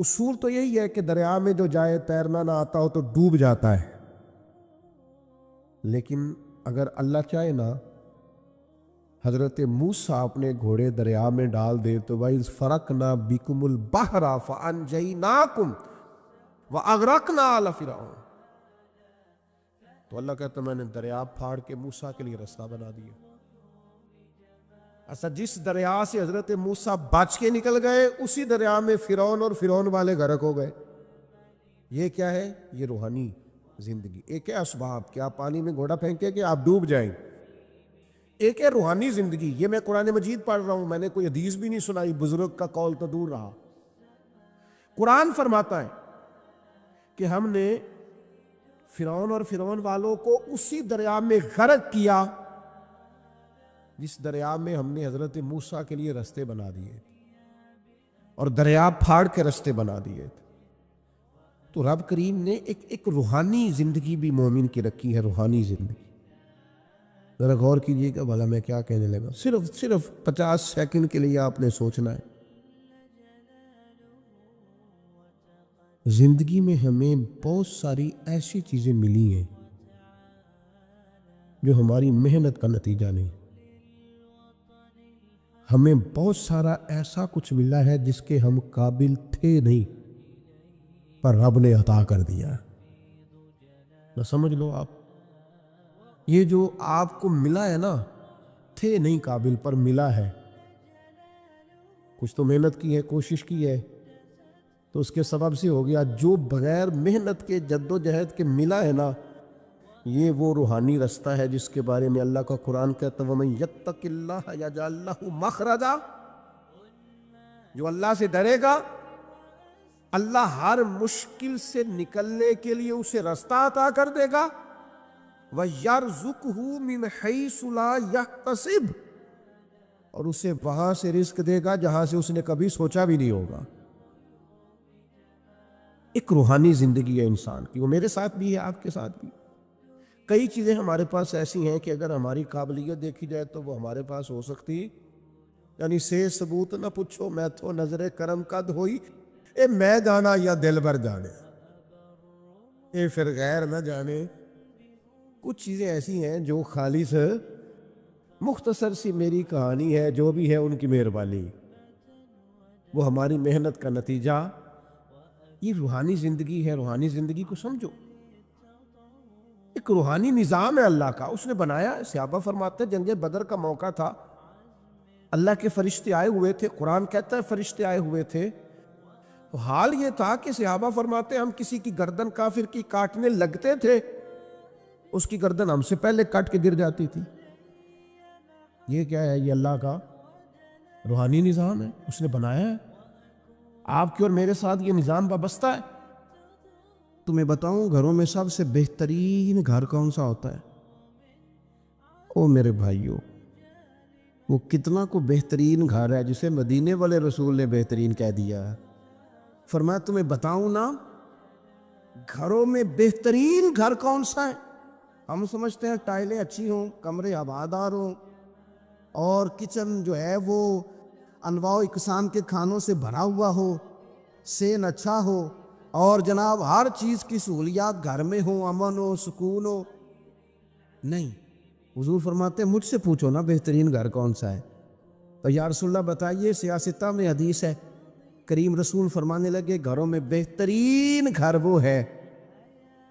اصول تو یہی ہے کہ دریا میں جو جائے تیرنا نہ آتا ہو تو ڈوب جاتا ہے، لیکن اگر اللہ چاہے نا، حضرت موسیٰ اپنے گھوڑے دریا میں ڈال دے تو وَإِذْ فَرَقْنَا بِكُمُ الْبَحْرَ فَأَنْجَيْنَاكُمْ وَأَغْرَقْنَا آلَ فِرْعَوْنَ، تو اللہ کہتا ہے میں نے دریا پھاڑ کے موسیٰ کے لیے رستہ بنا دیا۔ اچھا، جس دریا سے حضرت موسیٰ بچ کے نکل گئے اسی دریا میں فرعون اور فرعون والے غرق ہو گئے۔ یہ کیا ہے؟ یہ روحانی زندگی۔ ایک ہے اسباب کہ آپ پانی میں گھوڑا پھینکیں کہ آپ ڈوب جائیں، ایک ہے روحانی زندگی۔ یہ میں قرآن مجید پڑھ رہا ہوں، میں نے کوئی حدیث بھی نہیں سنائی، بزرگ کا قول تو دور رہا۔ قرآن فرماتا ہے کہ ہم نے فرعون اور فرعون والوں کو اسی دریا میں غرق کیا جس دریا میں ہم نے حضرت موسیٰ کے لیے رستے بنا دیے اور دریا پھاڑ کے رستے بنا دیے۔ تو رب کریم نے ایک روحانی زندگی بھی مومن کی رکھی ہے، روحانی زندگی۔ ذرا غور کیجئے کہ بھلا میں کیا کہنے لگا، صرف 50 سیکنڈ کے لیے آپ نے سوچنا ہے۔ زندگی میں ہمیں بہت ساری ایسی چیزیں ملی ہیں جو ہماری محنت کا نتیجہ نہیں، ہمیں بہت سارا ایسا کچھ ملا ہے جس کے ہم قابل تھے نہیں، پر رب نے عطا کر دیا۔ نہ سمجھ لو آپ، یہ جو آپ کو ملا ہے نا، تھے نہیں قابل پر ملا ہے، کچھ تو محنت کی ہے، کوشش کی ہے، تو اس کے سبب سے ہو گیا۔ جو بغیر محنت کے، جد و جہد کے ملا ہے نا، یہ وہ روحانی رستہ ہے جس کے بارے میں اللہ کا قرآن کہتا ہے وَمَن يَتَّقِ اللَّهَ يَجْعَل لَّهُ مَخْرَجًا، جو اللہ سے ڈرے گا اللہ ہر مشکل سے نکلنے کے لیے اسے رستہ عطا کر دے گا، وَيَرْزُقْهُ مِنْ حَيْثُ لَا يَحْتَسِبُ، اور اسے وہاں سے رزق دے گا جہاں سے اس نے کبھی سوچا بھی نہیں ہوگا۔ ایک روحانی زندگی ہے انسان کی، وہ میرے ساتھ بھی ہے، آپ کے ساتھ بھی۔ کئی چیزیں ہمارے پاس ایسی ہیں کہ اگر ہماری قابلیت دیکھی جائے تو وہ ہمارے پاس ہو سکتی، یعنی سے ثبوت نہ پوچھو میں تو نظر کرم قد ہوئی، اے میں جانا یا دل بھر جانے، اے پھر غیر نہ جانے۔ کچھ چیزیں ایسی ہیں جو خالص مختصر سی میری کہانی ہے، جو بھی ہے ان کی مہربانی، وہ ہماری محنت کا نتیجہ۔ یہ روحانی زندگی ہے، روحانی زندگی کو سمجھو۔ ایک روحانی نظام ہے اللہ کا، اس نے بنایا۔ صحابہ فرماتے ہیں جنگ بدر کا موقع تھا، اللہ کے فرشتے آئے ہوئے تھے، قرآن کہتا ہے فرشتے آئے ہوئے تھے، تو حال یہ تھا کہ صحابہ فرماتے ہیں ہم کسی کی گردن کافر کی کاٹنے لگتے تھے، اس کی گردن ہم سے پہلے کٹ کے گر جاتی تھی۔ یہ کیا ہے؟ یہ اللہ کا روحانی نظام ہے، اس نے بنایا ہے۔ آپ کی اور میرے ساتھ یہ نظام وابستہ ہے۔ تمہیں بتاؤں گھروں میں سب سے بہترین گھر کون سا ہوتا ہے؟ او میرے بھائیوں، وہ کتنا کو بہترین گھر ہے جسے مدینے والے رسول نے بہترین کہہ دیا ہے۔ فرمایا تمہیں بتاؤں نا گھروں میں بہترین گھر کون سا ہے؟ ہم سمجھتے ہیں ٹائلیں اچھی ہوں، کمرے ہوادار ہوں، اور کچن جو ہے وہ انواع و اقسام کے کھانوں سے بھرا ہوا ہو، سین اچھا ہو، اور جناب ہر چیز کی سہولیات گھر میں ہو، امن ہو، سکون ہو۔ نہیں، حضور فرماتے ہیں مجھ سے پوچھو نا بہترین گھر کون سا ہے؟ تو یا رسول اللہ بتائیے، سیاستہ میں حدیث ہے، کریم رسول فرمانے لگے گھروں میں بہترین گھر وہ ہے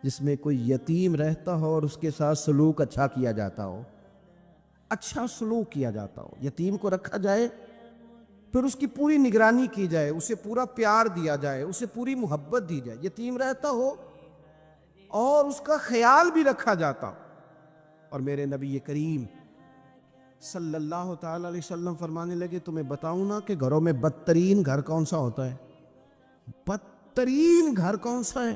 جس میں کوئی یتیم رہتا ہو اور اس کے ساتھ سلوک اچھا کیا جاتا ہو، اچھا سلوک کیا جاتا ہو، یتیم کو رکھا جائے، پھر اس کی پوری نگرانی کی جائے، اسے پورا پیار دیا جائے، اسے پوری محبت دی جائے، یتیم رہتا ہو اور اس کا خیال بھی رکھا جاتا۔ اور میرے نبی کریم صلی اللہ تعالی علیہ وسلم فرمانے لگے تمہیں بتاؤں نا کہ گھروں میں بدترین گھر کون سا ہوتا ہے؟ بدترین گھر کون سا ہے؟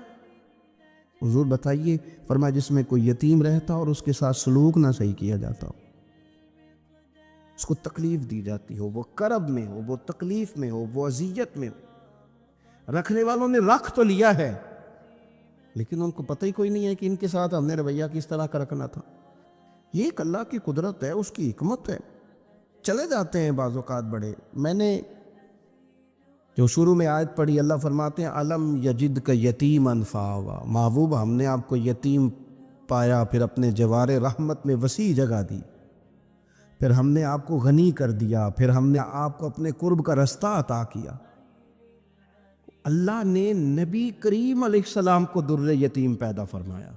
حضور بتائیے، فرمایا جس میں کوئی یتیم رہتا اور اس کے ساتھ سلوک نہ صحیح کیا جاتا ہو، اس کو تکلیف دی جاتی ہو، وہ کرب میں ہو، وہ تکلیف میں ہو، وہ اذیت میں ہو۔ رکھنے والوں نے رکھ تو لیا ہے لیکن ان کو پتہ ہی کوئی نہیں ہے کہ ان کے ساتھ ہم نے رویہ کس طرح کا رکھنا تھا۔ یہ ایک اللہ کی قدرت ہے، اس کی حکمت ہے۔ چلے جاتے ہیں بعض اوقات بڑے، میں نے جو شروع میں آیت پڑھی، اللہ فرماتے ہیں علم یجد کا یتیما فآوا، محبوب ہم نے آپ کو یتیم پایا، پھر اپنے جوار رحمت میں وسیع جگہ دی، پھر ہم نے آپ کو غنی کر دیا، پھر ہم نے آپ کو اپنے قرب کا رستہ عطا کیا۔ اللہ نے نبی کریم علیہ السلام کو در یتیم پیدا فرمایا۔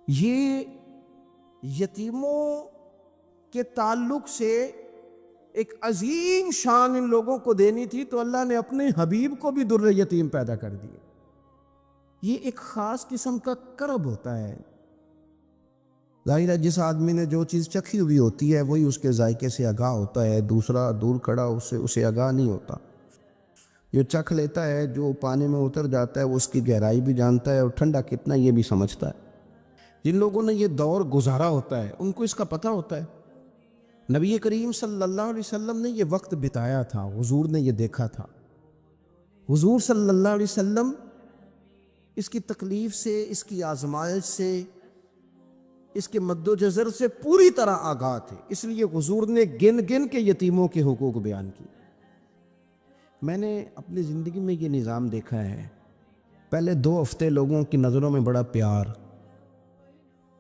یہ یتیموں کے تعلق سے ایک عظیم شان ان لوگوں کو دینی تھی، تو اللہ نے اپنے حبیب کو بھی در یتیم پیدا کر دیا۔ یہ ایک خاص قسم کا کرب ہوتا ہے۔ ظاہر ہے جس آدمی نے جو چیز چکھی ہوئی ہوتی ہے وہی اس کے ذائقے سے آگاہ ہوتا ہے، دوسرا دور کھڑا اسے آگاہ نہیں ہوتا۔ جو چکھ لیتا ہے، جو پانی میں اتر جاتا ہے، وہ اس کی گہرائی بھی جانتا ہے اور ٹھنڈا کتنا یہ بھی سمجھتا ہے۔ جن لوگوں نے یہ دور گزارا ہوتا ہے ان کو اس کا پتہ ہوتا ہے۔ نبی کریم صلی اللہ علیہ وسلم نے یہ وقت بتایا تھا، حضور نے یہ دیکھا تھا۔ حضور صلی اللہ علیہ وسلم اس کی تکلیف سے، اس کی آزمائش سے، اس کے مد و جزر سے پوری طرح آگاہ تھے، اس لیے حضور نے گن گن کے یتیموں کے حقوق بیان کی۔ میں نے اپنی زندگی میں یہ نظام دیکھا ہے، پہلے 2 ہفتے لوگوں کی نظروں میں بڑا پیار،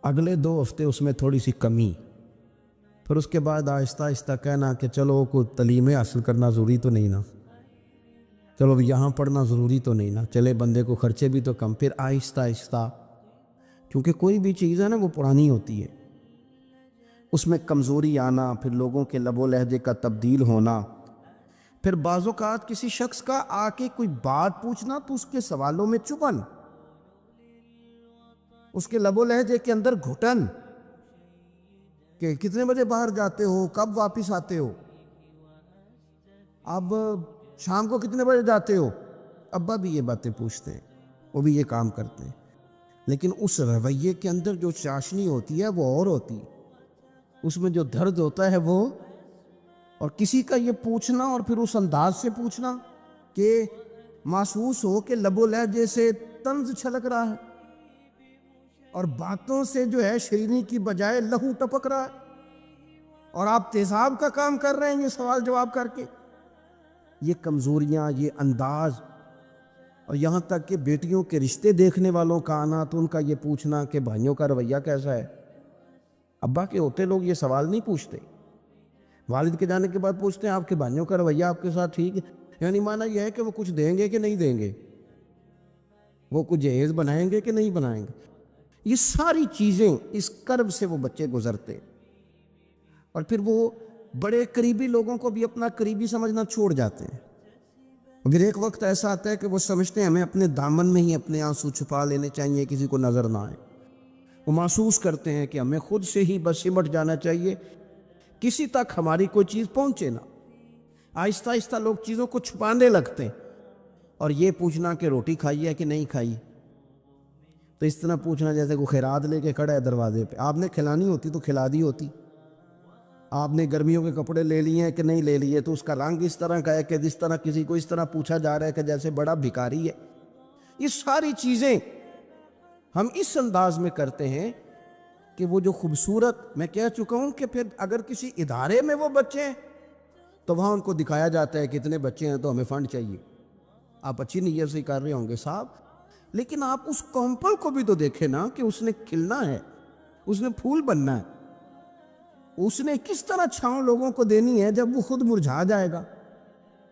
اگلے 2 ہفتے اس میں تھوڑی سی کمی، پھر اس کے بعد آہستہ آہستہ کہنا کہ چلو کوئی تعلیم حاصل کرنا ضروری تو نہیں نا، چلو یہاں پڑھنا ضروری تو نہیں نا، چلے بندے کو خرچے بھی تو کم، پھر آہستہ آہستہ، کیونکہ کوئی بھی چیز ہے نا وہ پرانی ہوتی ہے، اس میں کمزوری آنا، پھر لوگوں کے لب و لہجے کا تبدیل ہونا، پھر بعض اوقات کسی شخص کا آ کے کوئی بات پوچھنا تو اس کے سوالوں میں چبھن، اس کے لب و لہجے کے اندر گھٹن کہ کتنے بجے باہر جاتے ہو، کب واپس آتے ہو، اب شام کو کتنے بجے جاتے ہو۔ ابا بھی یہ باتیں پوچھتے ہیں، وہ بھی یہ کام کرتے ہیں، لیکن اس رویے کے اندر جو چاشنی ہوتی ہے وہ اور ہوتی ہے، اس میں جو درد ہوتا ہے وہ، اور کسی کا یہ پوچھنا اور پھر اس انداز سے پوچھنا کہ محسوس ہو کہ لب و لہجے سے طنز چھلک رہا ہے اور باتوں سے جو ہے شیرینی کی بجائے لہو ٹپک رہا ہے، اور آپ تیزاب کا کام کر رہے ہیں یہ سوال جواب کر کے۔ یہ کمزوریاں، یہ انداز، اور یہاں تک کہ بیٹیوں کے رشتے دیکھنے والوں کا آنا تو ان کا یہ پوچھنا کہ بھائیوں کا رویہ کیسا ہے۔ ابا کے ہوتے لوگ یہ سوال نہیں پوچھتے، والد کے جانے کے بعد پوچھتے ہیں آپ کے بھائیوں کا رویہ آپ کے ساتھ ٹھیک ہے، یعنی معنی یہ ہے کہ وہ کچھ دیں گے کہ نہیں دیں گے، وہ کچھ جہیز بنائیں گے کہ نہیں بنائیں گے۔ یہ ساری چیزیں اس کرب سے وہ بچے گزرتے، اور پھر وہ بڑے قریبی لوگوں کو بھی اپنا قریبی سمجھنا چھوڑ جاتے ہیں۔ پھر ایک وقت ایسا آتا ہے کہ وہ سمجھتے ہیں ہمیں اپنے دامن میں ہی اپنے آنسو چھپا لینے چاہیے، کسی کو نظر نہ آئے۔ وہ محسوس کرتے ہیں کہ ہمیں خود سے ہی بس سمٹ جانا چاہیے، کسی تک ہماری کوئی چیز پہنچے نہ۔ آہستہ آہستہ لوگ چیزوں کو چھپانے لگتے ہیں، اور یہ پوچھنا کہ روٹی کھائی ہے کہ نہیں کھائی، تو اس طرح پوچھنا جیسے کوئی خیرات لے کے کھڑا ہے دروازے پہ، آپ نے کھلانی ہوتی تو کھلا دی ہوتی۔ آپ نے گرمیوں کے کپڑے لے لیے ہیں کہ نہیں لے لیے، تو اس کا رنگ اس طرح کا ہے کہ جس طرح کسی کو اس طرح پوچھا جا رہا ہے کہ جیسے بڑا بھکاری ہے۔ یہ ساری چیزیں ہم اس انداز میں کرتے ہیں کہ وہ جو خوبصورت، میں کہہ چکا ہوں کہ پھر اگر کسی ادارے میں وہ بچے ہیں تو وہاں ان کو دکھایا جاتا ہے کہ اتنے بچے ہیں تو ہمیں فنڈ چاہیے۔ آپ اچھی نیت سے کر رہے ہوں گے صاحب، لیکن آپ اس کومپل کو بھی تو دیکھیں نا کہ اس نے کھلنا ہے، اس نے پھول بننا ہے، اس نے کس طرح چھاؤں لوگوں کو دینی ہے جب وہ خود مرجھا جائے گا۔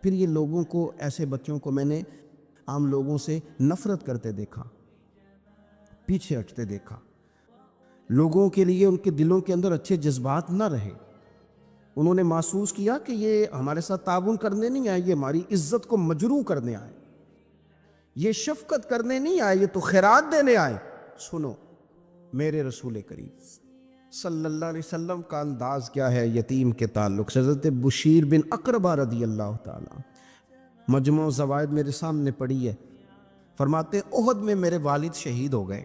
پھر یہ لوگوں کو، ایسے بچوں کو میں نے عام لوگوں سے نفرت کرتے دیکھا، پیچھے ہٹتے دیکھا، لوگوں کے لیے ان کے دلوں کے اندر اچھے جذبات نہ رہے۔ انہوں نے محسوس کیا کہ یہ ہمارے ساتھ تعاون کرنے نہیں آئے، یہ ہماری عزت کو مجروح کرنے آئے، یہ شفقت کرنے نہیں آئے، یہ تو خیرات دینے آئے۔ سنو، میرے رسول کریم صلی اللہ علیہ وسلم کا انداز کیا ہے یتیم کے تعلق سے۔ حضرت بشیر بن اقربہ رضی اللہ تعالیٰ، مجموع زوائد میرے سامنے پڑی ہے، فرماتے احد میں میرے والد شہید ہو گئے۔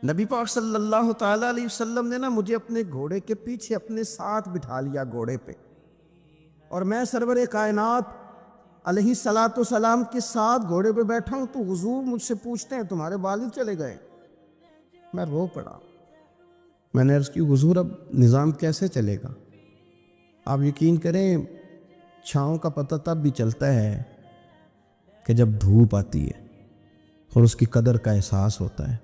نبی پاک صلی اللہ تعالیٰ علیہ وسلم نے مجھے اپنے گھوڑے کے پیچھے اپنے ساتھ بٹھا لیا گھوڑے پہ، اور میں سرور کائنات علیہ الصلاۃ والسلام کے ساتھ گھوڑے پہ بیٹھا ہوں، تو حضور مجھ سے پوچھتے ہیں تمہارے والد چلے گئے؟ میں رو پڑا۔ میں نے عرض کی حضور اب نظام کیسے چلے گا؟ آپ یقین کریں چھاؤں کا پتہ تب بھی چلتا ہے کہ جب دھوپ آتی ہے اور اس کی قدر کا احساس ہوتا ہے،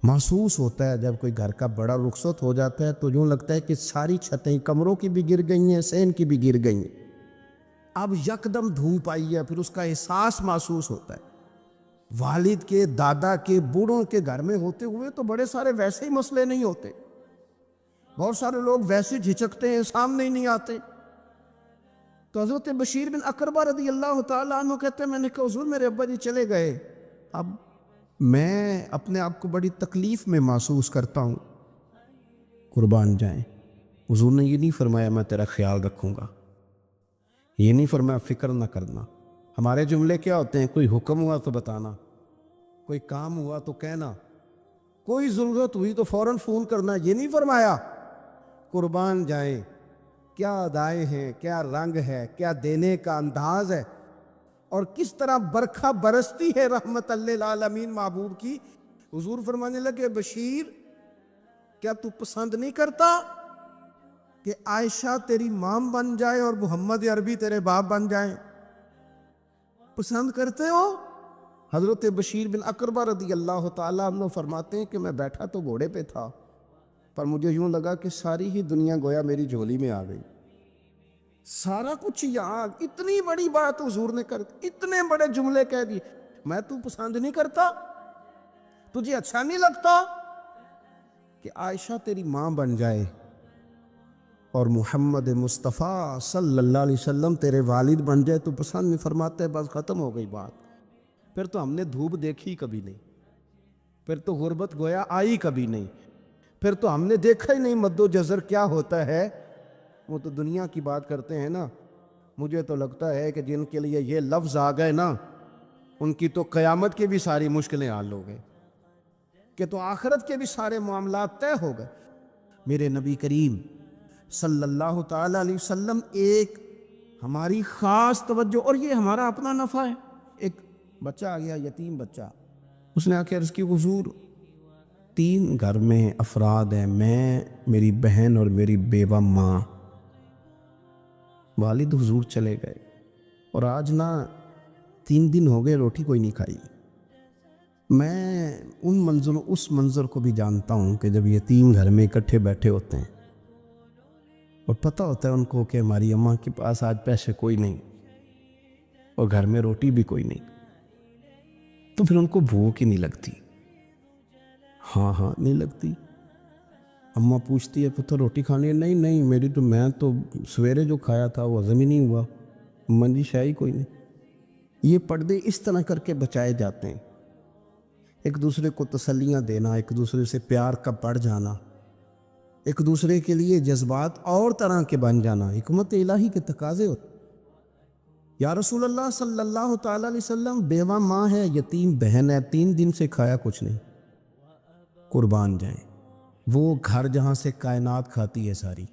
محسوس ہوتا ہے۔ جب کوئی گھر کا بڑا رخصت ہو جاتا ہے تو یوں لگتا ہے کہ ساری چھتیں کمروں کی بھی گر گئی ہیں، صحن کی بھی گر گئی ہیں۔ اب یکدم دھوپ آئی ہے، پھر اس کا احساس محسوس ہوتا ہے۔ والد کے، دادا کے، بوڑھوں کے گھر میں ہوتے ہوئے تو بڑے سارے ویسے ہی مسئلے نہیں ہوتے، بہت سارے لوگ ویسے جھجکتے ہیں، سامنے ہی نہیں آتے۔ تو حضرت بشیر بن اقربہ رضی اللہ تعالیٰ عنہ کہتے ہیں، میں نے کہا حضور میرے ابا جی چلے گئے، اب میں اپنے آپ کو بڑی تکلیف میں محسوس کرتا ہوں۔ قربان جائیں، حضور نے یہ نہیں فرمایا میں تیرا خیال رکھوں گا، یہ نہیں فرمایا فکر نہ کرنا۔ ہمارے جملے کیا ہوتے ہیں؟ کوئی حکم ہوا تو بتانا، کوئی کام ہوا تو کہنا، کوئی ضرورت ہوئی تو فوراً فون کرنا، یہ نہیں فرمایا۔ قربان جائیں، کیا ادائیں ہیں، کیا رنگ ہے، کیا دینے کا انداز ہے، اور کس طرح برکھا برستی ہے رحمت للعالمین محبوب کی۔ حضور فرمانے لگے بشیر کیا تو پسند نہیں کرتا کہ عائشہ تیری ماں بن جائے اور محمد عربی تیرے باپ بن جائیں؟ پسند کرتے ہو؟ حضرت بشیر بن اقربہ رضی اللہ تعالیٰ عنہ فرماتے ہیں کہ میں بیٹھا تو گھوڑے پہ تھا، پر مجھے یوں لگا کہ ساری ہی دنیا گویا میری جھولی میں آ گئی، سارا کچھ یہاں، اتنی بڑی بات حضور نے کر دی، اتنے بڑے جملے کہہ دی۔ میں تو پسند نہیں کرتا، تجھے اچھا نہیں لگتا کہ عائشہ تیری ماں بن جائے اور محمد مصطفیٰ صلی اللہ علیہ وسلم تیرے والد بن جائے؟ تو پسند نہیں فرماتے، بس ختم ہو گئی بات۔ پھر تو ہم نے دھوپ دیکھی کبھی نہیں، پھر تو غربت گویا آئی کبھی نہیں، پھر تو ہم نے دیکھا ہی نہیں مد و جزر کیا ہوتا ہے۔ وہ تو دنیا کی بات کرتے ہیں نا، مجھے تو لگتا ہے کہ جن کے لیے یہ لفظ آ گئے نا، ان کی تو قیامت کی بھی ساری مشکلیں حل ہو گئے، کہ تو آخرت کے بھی سارے معاملات طے ہو گئے۔ میرے نبی کریم صلی اللہ تعالیٰ علیہ وسلم ایک ہماری خاص توجہ، اور یہ ہمارا اپنا نفع ہے۔ ایک بچہ آ گیا، یتیم بچہ، اس نے آ کے عرض کی حضور 3 گھر میں افراد ہیں، میں، میری بہن اور میری بیوہ ماں، والد حضور چلے گئے اور آج نہ 3 دن ہو گئے روٹی کوئی نہیں کھائی۔ میں اس منظر کو بھی جانتا ہوں کہ جب یتیم گھر میں اکٹھے بیٹھے ہوتے ہیں اور پتہ ہوتا ہے ان کو کہ ہماری اماں کے پاس آج پیسے کوئی نہیں اور گھر میں روٹی بھی کوئی نہیں، تو پھر ان کو بھوک ہی نہیں لگتی۔ ہاں نہیں لگتی۔ اماں پوچھتی ہے پتہ روٹی کھانی ہے؟ نہیں میں تو سویرے جو کھایا تھا وہ ہضم ہی نہیں ہوا، من شاہی کوئی نہیں۔ یہ پردے اس طرح کر کے بچائے جاتے ہیں، ایک دوسرے کو تسلیاں دینا، ایک دوسرے سے پیار کا بڑھ جانا، ایک دوسرے کے لیے جذبات اور طرح کے بن جانا، حکمت الہی کے تقاضے ہوتے۔ یا رسول اللہ صلی اللہ تعالیٰ علیہ وسلم، بیوہ ماں ہے، یتیم بہن ہے، 3 دن سے کھایا کچھ نہیں۔ قربان جائیں، وہ گھر جہاں سے کائنات کھاتی ہے ساری۔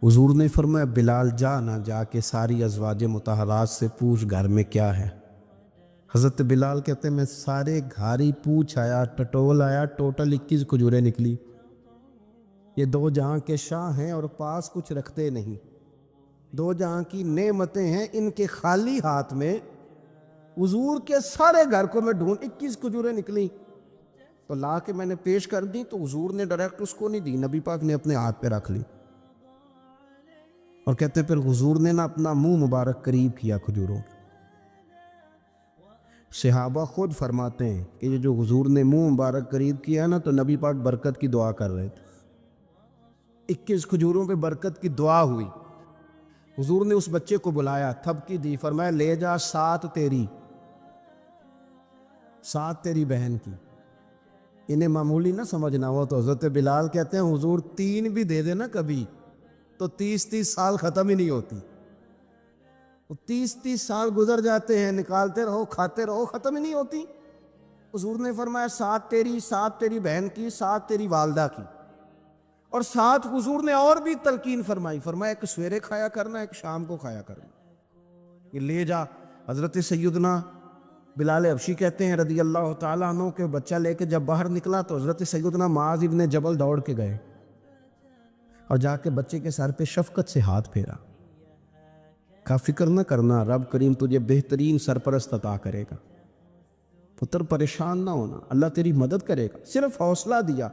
حضور نے فرمایا بلال جا کے ساری ازواج مطہرات سے پوچھ گھر میں کیا ہے۔ حضرت بلال کہتے ہیں میں سارے گھاری پوچھ آیا، ٹٹول آیا، ٹوٹل 21 کھجوریں نکلی۔ یہ 2 جہاں کے شاہ ہیں اور پاس کچھ رکھتے نہیں، 2 جہاں کی نعمتیں ہیں، ان کے خالی ہاتھ میں حضور کے سارے گھر کو میں ڈھونڈ 21 کھجوریں نکلی تو لا کے میں نے پیش کر دی، تو حضور نے ڈائریکٹ اس کو نہیں دی، نبی پاک نے اپنے ہاتھ پہ رکھ لی، اور کہتے پھر حضور نے نا اپنا منہ مبارک قریب کیا کھجوروں۔ صحابہ خود فرماتے ہیں کہ یہ جو حضور نے منہ مبارک قریب کیا نا تو نبی پاک برکت کی دعا کر رہے تھے، 21 کھجوروں پہ برکت کی دعا ہوئی۔ حضور نے اس بچے کو بلایا، تھپکی دی، فرمایا لے جا 7 تیری، 7 تیری بہن کی۔ انہیں معمولی نہ سمجھنا ہو تو حضرت بلال کہتے ہیں حضور 3 بھی دے دینا کبھی تو 30 سال ختم ہی نہیں ہوتی، 30 سال گزر جاتے ہیں، نکالتے رہو، کھاتے رہو، ختم ہی نہیں ہوتی۔ حضور نے فرمایا 7 تیری، 7 تیری بہن کی، 7 تیری والدہ کی، اور 7 حضور نے اور بھی تلقین فرمایا ایک سویرے کھایا کرنا، ایک شام کو کھایا کرنا، یہ لے جا۔ حضرت سیدنا بلال حبشی کہتے ہیں رضی اللہ تعالیٰ عنہ کہ بچہ لے کے جب باہر نکلا تو حضرت سیدنا معاذ ابن جبل دوڑ کے گئے اور جا کے بچے کے سر پہ شفقت سے ہاتھ پھیرا، کا فکر نہ کرنا، رب کریم تجھے بہترین سرپرست عطا کرے گا۔ پتر پریشان نہ ہونا، اللہ تیری مدد کرے گا۔ صرف حوصلہ دیا،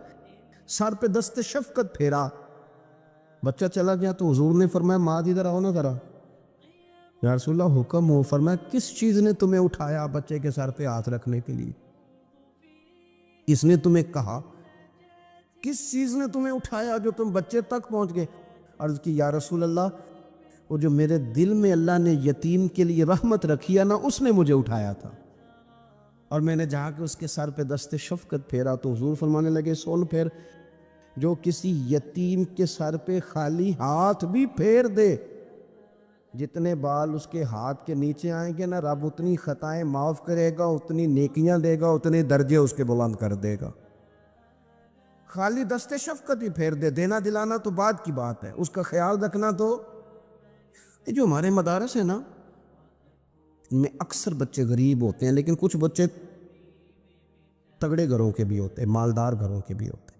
سر پہ دست شفقت پھیرا۔ بچہ چلا گیا تو حضور نے فرمایا ماں ادھر آؤ نا ذرا۔ یا رسول اللہ حکم ہو۔ فرمایا کس چیز نے تمہیں اٹھایا بچے کے سر پہ ہاتھ رکھنے کے لیے؟ اس نے تمہیں کہا کس چیز نے تمہیں اٹھایا جو تم بچے تک پہنچ گئے؟ عرض کی یا رسول اللہ وہ جو میرے دل میں اللہ نے یتیم کے لیے رحمت رکھی ہے نا، اس نے مجھے اٹھایا تھا، اور میں نے جا کے اس کے سر پہ دست شفقت پھیرا تو حضور فرمانے لگے سن پھر، جو کسی یتیم کے سر پہ خالی ہاتھ بھی پھیر دے، جتنے بال اس کے ہاتھ کے نیچے آئیں گے نا، رب اتنی خطائیں معاف کرے گا، اتنی نیکیاں دے گا، اتنے درجے اس کے بلند کر دے گا۔ خالی دست شفقت ہی پھیر دے، دینا دلانا تو بعد کی بات ہے، اس کا خیال رکھنا تو۔ یہ جو ہمارے مدارس ہیں نا، ان میں اکثر بچے غریب ہوتے ہیں، لیکن کچھ بچے تگڑے گھروں کے بھی ہوتے ہیں، مالدار گھروں کے بھی ہوتے ہیں۔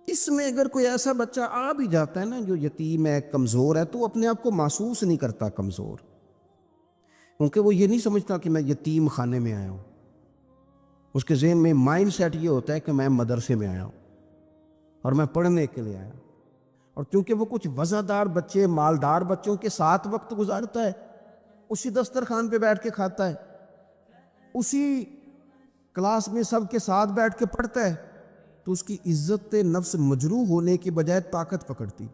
اس میں اگر کوئی ایسا بچہ آ بھی جاتا ہے نا جو یتیم ہے، کمزور ہے، تو اپنے آپ کو محسوس نہیں کرتا کمزور، کیونکہ وہ یہ نہیں سمجھتا کہ میں یتیم خانے میں آیا ہوں۔ اس کے ذہن میں مائنڈ سیٹ یہ ہوتا ہے کہ میں مدرسے میں آیا ہوں اور میں پڑھنے کے لیے آیا ہوں۔ اور کیونکہ وہ کچھ وزادار بچے، مالدار بچوں کے ساتھ وقت گزارتا ہے، اسی دسترخوان پہ بیٹھ کے کھاتا ہے، اسی کلاس میں سب کے ساتھ بیٹھ کے پڑھتا ہے، تو اس کی عزت نفس مجروح ہونے کی بجائے طاقت پکڑتی۔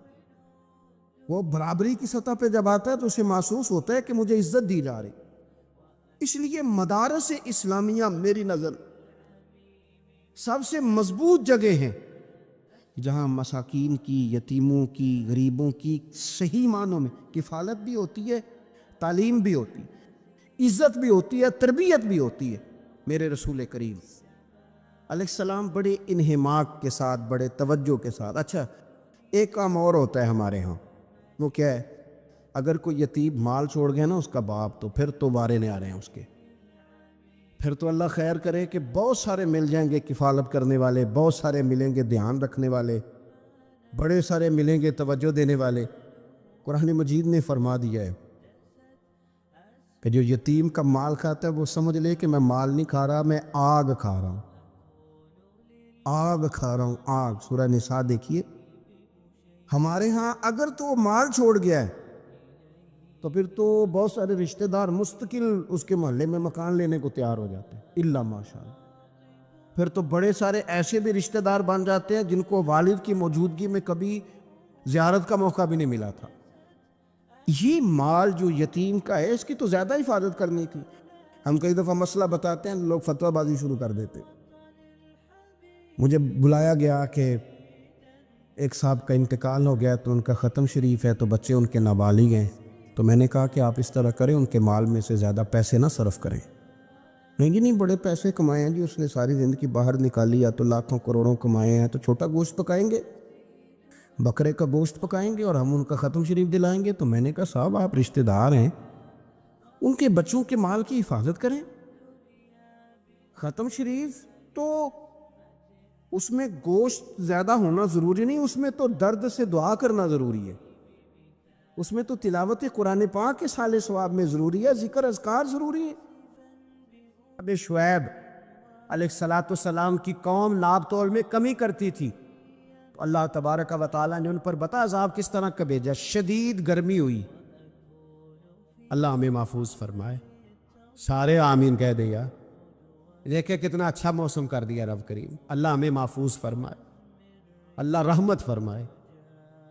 وہ برابری کی سطح پہ جب آتا ہے تو اسے محسوس ہوتا ہے کہ مجھے عزت دی جا رہی۔ اس لیے مدارس اسلامیہ میری نظر سب سے مضبوط جگہ ہیں جہاں مساکین کی، یتیموں کی، غریبوں کی صحیح معنوں میں کفالت بھی ہوتی ہے، تعلیم بھی ہوتی ہے، عزت بھی ہوتی ہے، تربیت بھی ہوتی ہے۔ میرے رسول کریم علیہ السلام بڑے انہماک کے ساتھ، بڑے توجہ کے ساتھ۔ اچھا ایک کام اور ہوتا ہے ہمارے ہاں، وہ کیا ہے؟ اگر کوئی یتیم مال چھوڑ گیا نا اس کا باپ، تو پھر تو بارے نہیں آ رہے ہیں اس کے، پھر تو اللہ خیر کرے کہ بہت سارے مل جائیں گے کفالت کرنے والے، بہت سارے ملیں گے دھیان رکھنے والے، بڑے سارے ملیں گے توجہ دینے والے۔ قرآن مجید نے فرما دیا ہے کہ جو یتیم کا مال کھاتا ہے وہ سمجھ لے کہ میں مال نہیں کھا رہا، میں آگ کھا رہا ہوں، آگ کھا رہا ہوں، آگ۔ سورہ نساء دیکھیے۔ ہمارے ہاں اگر تو وہ مال چھوڑ گیا ہے تو پھر تو بہت سارے رشتہ دار مستقل اس کے محلے میں مکان لینے کو تیار ہو جاتے ہیں، الا ماشاءاللہ۔ پھر تو بڑے سارے ایسے بھی رشتہ دار بن جاتے ہیں جن کو والد کی موجودگی میں کبھی زیارت کا موقع بھی نہیں ملا تھا۔ یہ مال جو یتیم کا ہے اس کی تو زیادہ حفاظت کرنی تھی۔ ہم کئی دفعہ مسئلہ بتاتے ہیں، لوگ فتویٰ بازی شروع کر دیتے۔ مجھے بلایا گیا کہ ایک صاحب کا انتقال ہو گیا تو ان کا ختم شریف ہے، تو بچے ان کے نابالغ ہیں، تو میں نے کہا کہ آپ اس طرح کریں، ان کے مال میں سے زیادہ پیسے نہ صرف کریں۔ نہیں جی نہیں، بڑے پیسے کمائے ہیں جی، اس نے ساری زندگی باہر نکالی، یا تو لاکھوں کروڑوں کمائے ہیں، تو چھوٹا گوشت پکائیں گے، بکرے کا گوشت پکائیں گے اور ہم ان کا ختم شریف دلائیں گے۔ تو میں نے کہا صاحب آپ رشتہ دار ہیں، ان کے بچوں کے مال کی حفاظت کریں۔ ختم شریف تو اس میں گوشت زیادہ ہونا ضروری نہیں، اس میں تو درد سے دعا کرنا ضروری ہے، اس میں تو تلاوت قرآن پاک کے سال ثواب میں ضروری ہے، ذکر اذکار ضروری ہے۔ اب شعیب علیہ السلام کی قوم ناب تول میں کمی کرتی تھی، تو اللہ تبارک و تعالیٰ نے ان پر بتا عذاب کس طرح کا بھیجا، شدید گرمی ہوئی۔ اللہ ہمیں محفوظ فرمائے، سارے آمین کہہ دیا۔ دیکھیں کتنا اچھا موسم کر دیا رب کریم، اللہ ہمیں محفوظ فرمائے، اللہ رحمت فرمائے۔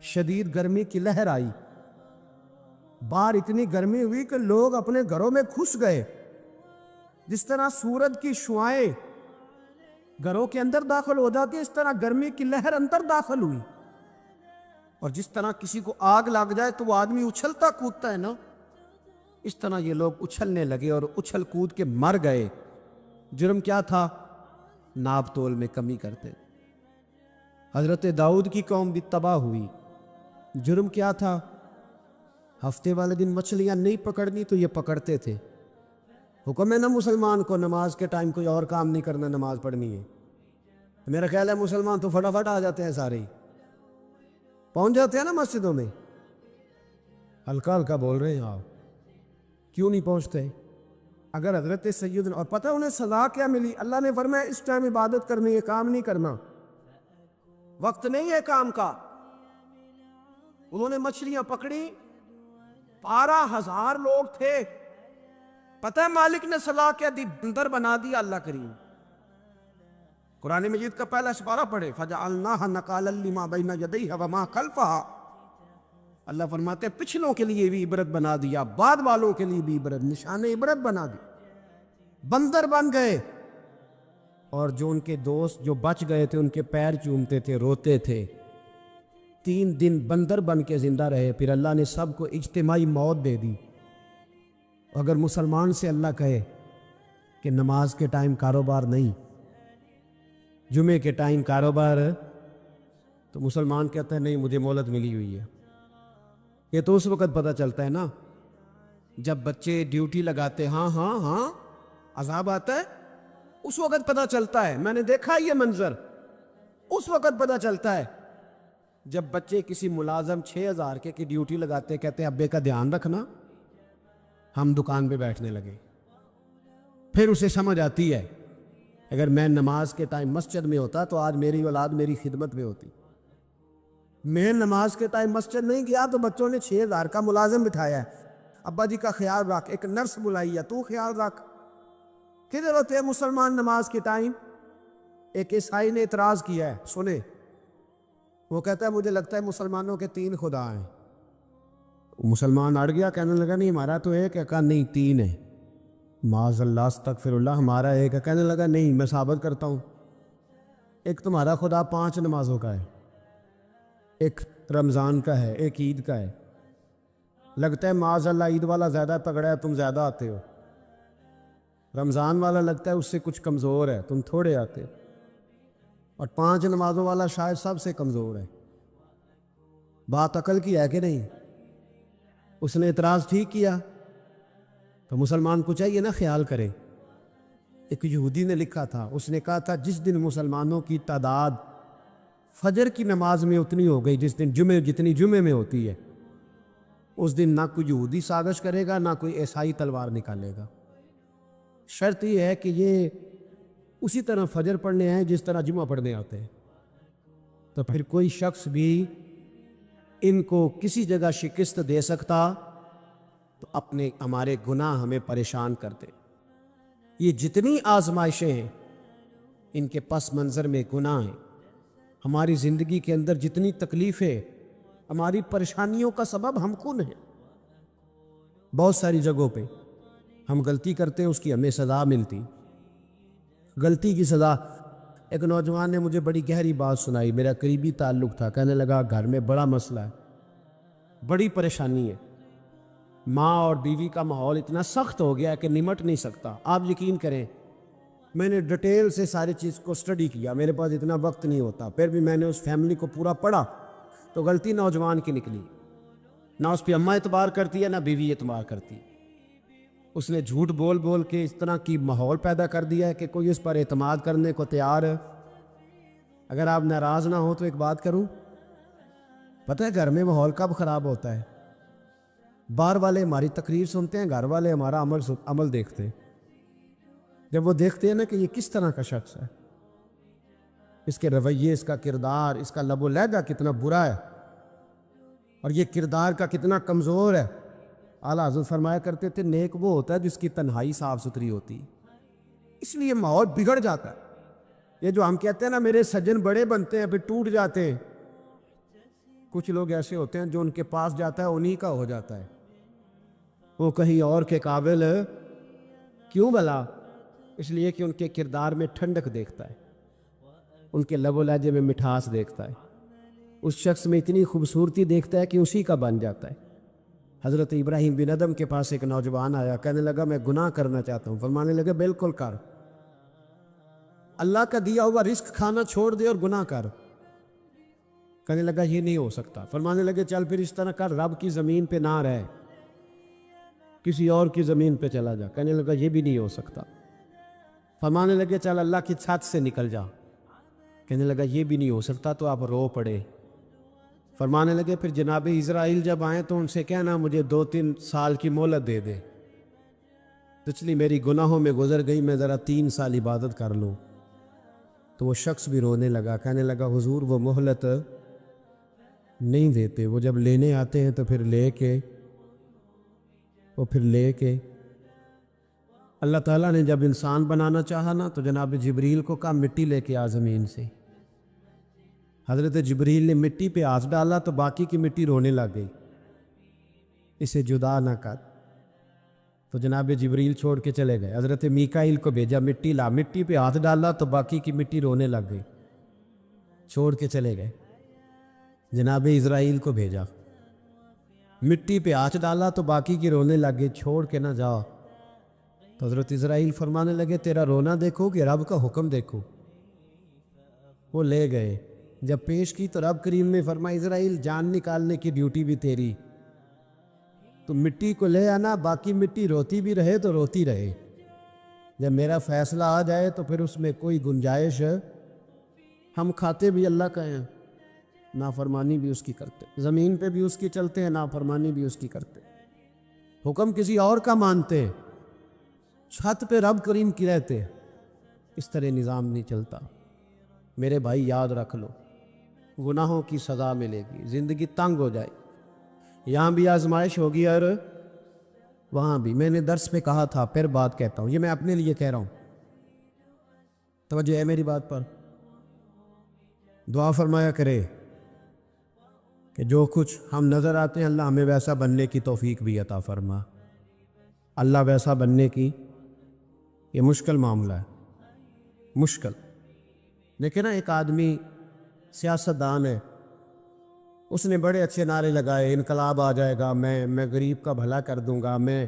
شدید گرمی کی لہر آئی، باہر اتنی گرمی ہوئی کہ لوگ اپنے گھروں میں گھس گئے۔ جس طرح سورج کی شعاعیں گھروں کے اندر داخل ہو جاتی ہے، اس طرح گرمی کی لہر اندر داخل ہوئی، اور جس طرح کسی کو آگ لگ جائے تو وہ آدمی اچھلتا کودتا ہے نا، اس طرح یہ لوگ اچھلنے لگے اور اچھل کود کے مر گئے۔ جرم کیا تھا؟ ناب تول میں کمی کرتے۔ حضرت داؤد کی قوم بھی تباہ ہوئی۔ جرم کیا تھا؟ ہفتے والے دن مچھلیاں نہیں پکڑنی تو یہ پکڑتے تھے۔ حکم ہے نا مسلمان کو نماز کے ٹائم کوئی اور کام نہیں کرنا، نماز پڑھنی ہے۔ میرا خیال ہے مسلمان تو فٹافٹ آ جاتے ہیں، سارے ہی پہنچ جاتے ہیں نا مسجدوں میں۔ ہلکا ہلکا بول رہے ہیں آپ، کیوں نہیں پہنچتے؟ اگر حضرت سیدنا، اور پتہ انہیں سزا کیا ملی؟ اللہ نے فرمایا اس ٹائم عبادت کرنی ہے، کام نہیں کرنا، وقت نہیں ہے کام کا۔ انہوں نے مچھلیاں پکڑی، 12,000 لوگ تھے، پتہ ہے مالک نے سزا کیا دی؟ بندر بنا دیا اللہ کریم۔ قرآن مجید کا پہلا سپارہ پڑھے، فَجَعَلْنَاهَا نَكَالًا لِمَا بَيْنَ يَدَيْهَا وَمَا خَلْفَهَا۔ اللہ فرماتے ہیں پچھلوں کے لیے بھی عبرت بنا دیا، بعد والوں کے لیے بھی عبرت، نشان عبرت بنا دی۔ بندر بن گئے، اور جو ان کے دوست جو بچ گئے تھے ان کے پیر چومتے تھے، روتے تھے۔ 3 دن بندر بن کے زندہ رہے، پھر اللہ نے سب کو اجتماعی موت دے دی۔ اگر مسلمان سے اللہ کہے کہ نماز کے ٹائم کاروبار نہیں، جمعے کے ٹائم کاروبار، تو مسلمان کہتا ہے نہیں مجھے مہلت ملی ہوئی ہے۔ یہ تو اس وقت پتہ چلتا ہے نا جب بچے ڈیوٹی لگاتے، ہاں ہاں ہاں عذاب آتا ہے، اس وقت پتہ چلتا ہے۔ میں نے دیکھا یہ منظر، اس وقت پتہ چلتا ہے جب بچے کسی ملازم 6,000 کے کی ڈیوٹی لگاتے، کہتے ہیں ابے کا دھیان رکھنا، ہم دکان پہ بیٹھنے لگے۔ پھر اسے سمجھ آتی ہے اگر میں نماز کے ٹائم مسجد میں ہوتا تو آج میری اولاد میری خدمت میں ہوتی۔ میں نماز کے ٹائم مسجد نہیں گیا تو بچوں نے 6,000 کا ملازم بٹھایا ہے، ابا جی کا خیال رکھ، ایک نرس بلائی ہے تو خیال رکھ۔ کدھر ہوتے ہیں مسلمان نماز کے ٹائم؟ ایک عیسائی نے اعتراض کیا ہے، سنے، وہ کہتا ہے مجھے لگتا ہے مسلمانوں کے 3 خدا ہیں۔ مسلمان اڑ گیا، کہنے لگا نہیں ہمارا تو ایک ہے، کہا نہیں 3 ہے۔ معاذ اللہ استغفر اللہ، ہمارا ایک ہے، کہنے لگا نہیں میں ثابت کرتا ہوں، ایک تمہارا خدا 5 نمازوں کا ہے، ایک رمضان کا ہے، ایک عید کا ہے۔ لگتا ہے معاذ اللہ عید والا زیادہ تگڑا ہے، تم زیادہ آتے ہو، رمضان والا لگتا ہے اس سے کچھ کمزور ہے، تم تھوڑے آتے ہو، اور 5 نمازوں والا شاید سب سے کمزور ہے۔ بات عقل کی ہے کہ نہیں؟ اس نے اعتراض ٹھیک کیا، تو مسلمان کو چاہیے نا خیال کرے۔ ایک یہودی نے لکھا تھا، اس نے کہا تھا جس دن مسلمانوں کی تعداد فجر کی نماز میں اتنی ہو گئی جس دن جتنی جمعے میں ہوتی ہے، اس دن نہ کوئی یہودی سازش کرے گا، نہ کوئی عیسائی تلوار نکالے گا۔ شرط یہ ہے کہ یہ اسی طرح فجر پڑھنے آئیں جس طرح جمعہ پڑھنے آتے ہیں، تو پھر کوئی شخص بھی ان کو کسی جگہ شکست دے سکتا تو ہمارے گناہ ہمیں پریشان کرتے۔ یہ جتنی آزمائشیں ہیں ان کے پس منظر میں گناہ ہیں۔ ہماری زندگی کے اندر جتنی تکلیفیں، ہماری پریشانیوں کا سبب ہم خود ہیں۔ بہت ساری جگہوں پہ ہم غلطی کرتے ہیں، اس کی ہمیں سزا ملتی، غلطی کی سزا۔ ایک نوجوان نے مجھے بڑی گہری بات سنائی، میرا قریبی تعلق تھا، کہنے لگا گھر میں بڑا مسئلہ ہے، بڑی پریشانی ہے، ماں اور بیوی کا ماحول اتنا سخت ہو گیا ہے کہ نمٹ نہیں سکتا۔ آپ یقین کریں میں نے ڈیٹیل سے ساری چیز کو اسٹڈی کیا، میرے پاس اتنا وقت نہیں ہوتا، پھر بھی میں نے اس فیملی کو پورا پڑھا، تو غلطی نوجوان کی نکلی، نہ اس پہ اماں اعتبار کرتی ہے نہ بیوی اعتبار کرتی۔ اس نے جھوٹ بول بول کے اس طرح کی ماحول پیدا کر دیا ہے کہ کوئی اس پر اعتماد کرنے کو تیار ہے۔ اگر آپ ناراض نہ ہو تو ایک بات کروں، پتہ ہے گھر میں ماحول کب خراب ہوتا ہے؟ باہر والے ہماری تقریر سنتے ہیں، گھر والے ہمارا عمل دیکھتے ہیں۔ جب وہ دیکھتے ہیں نا کہ یہ کس طرح کا شخص ہے، اس کے رویے، اس کا کردار، اس کا لب و لہجہ کتنا برا ہے، اور یہ کردار کا کتنا کمزور ہے۔ اعلیٰ حضرت فرمایا کرتے تھے نیک وہ ہوتا ہے جس کی تنہائی صاف ستھری ہوتی، اس لیے ماحول بگڑ جاتا ہے۔ یہ جو ہم کہتے ہیں نا میرے سجن بڑے بنتے ہیں پھر ٹوٹ جاتے ہیں، کچھ لوگ ایسے ہوتے ہیں جو ان کے پاس جاتا ہے انہی کا ہو جاتا ہے، وہ کہیں اور کے قابل کیوں بھلا؟ اس لیے کہ ان کے کردار میں ٹھنڈک دیکھتا ہے، ان کے لب و لہجے میں مٹھاس دیکھتا ہے، اس شخص میں اتنی خوبصورتی دیکھتا ہے کہ اسی کا بن جاتا ہے۔ حضرت ابراہیم بن ادم کے پاس ایک نوجوان آیا، کہنے لگا میں گناہ کرنا چاہتا ہوں، فرمانے لگے بالکل کر، اللہ کا دیا ہوا رزق کھانا چھوڑ دے اور گناہ کر۔ کہنے لگا یہ نہیں ہو سکتا، فرمانے لگے چل پھر اس طرح کر، رب کی زمین پہ نہ رہ، کسی اور کی زمین پہ چلا جا۔ کہنے لگا یہ بھی نہیں ہو سکتا، فرمانے لگے چل اللہ کی چھت سے نکل جا۔ کہنے لگا یہ بھی نہیں ہو سکتا، تو آپ رو پڑے۔ فرمانے لگے پھر جناب اسرائیل جب آئیں تو ان سے کہنا مجھے 2-3 سال کی مہلت دے دیں، پچھلی میری گناہوں میں گزر گئی، میں ذرا 3 سال عبادت کر لوں۔ تو وہ شخص بھی رونے لگا، کہنے لگا حضور وہ مہلت نہیں دیتے، وہ جب لینے آتے ہیں تو پھر لے کے اللہ تعالیٰ نے جب انسان بنانا چاہا نا تو جناب جبریل کو کہا مٹی لے کے آ زمین سے۔ حضرت جبریل نے مٹی پہ ہاتھ ڈالا تو باقی کی مٹی رونے لگ گئی، اسے جدا نہ کر۔ تو جناب جبریل چھوڑ کے چلے گئے، حضرت میکائیل کو بھیجا مٹی لا، مٹی پہ ہاتھ ڈالا تو باقی کی مٹی رونے لگ گئی، چھوڑ کے چلے گئے۔ جناب اسرائیل کو بھیجا، مٹی پہ ہاتھ ڈالا تو باقی کی رونے لگ گئی، چھوڑ کے نہ جاؤ۔ تو حضرت اسرائیل فرمانے لگے تیرا رونا دیکھو کہ رب کا حکم دیکھو۔ وہ لے گئے، جب پیش کی تو رب کریم نے فرمایا اسرائیل جان نکالنے کی ڈیوٹی بھی تیری، تو مٹی کو لے آنا، باقی مٹی روتی بھی رہے تو روتی رہے، جب میرا فیصلہ آ جائے تو پھر اس میں کوئی گنجائش ہے، ہم کھاتے بھی اللہ کا ہیں، نافرمانی بھی اس کی کرتے، زمین پہ بھی اس کی چلتے ہیں، نافرمانی بھی اس کی کرتے، حکم کسی اور کا مانتے، چھت پہ رب کریم کی رہتے، اس طرح نظام نہیں چلتا۔ میرے بھائی یاد رکھ لو، گناہوں کی سزا ملے گی، زندگی تنگ ہو جائے، یہاں بھی آزمائش ہوگی اور وہاں بھی۔ میں نے درس پہ کہا تھا، پھر بات کہتا ہوں، یہ میں اپنے لیے کہہ رہا ہوں، توجہ ہے میری بات پر۔ دعا فرمایا کرے کہ جو کچھ ہم نظر آتے ہیں اللہ ہمیں ویسا بننے کی توفیق بھی عطا فرما۔ اللہ ویسا بننے کی یہ مشکل معاملہ ہے، مشکل۔ لیکن ایک آدمی سیاستدان ہے، اس نے بڑے اچھے نعرے لگائے، انقلاب آ جائے گا، میں غریب کا بھلا کر دوں گا، میں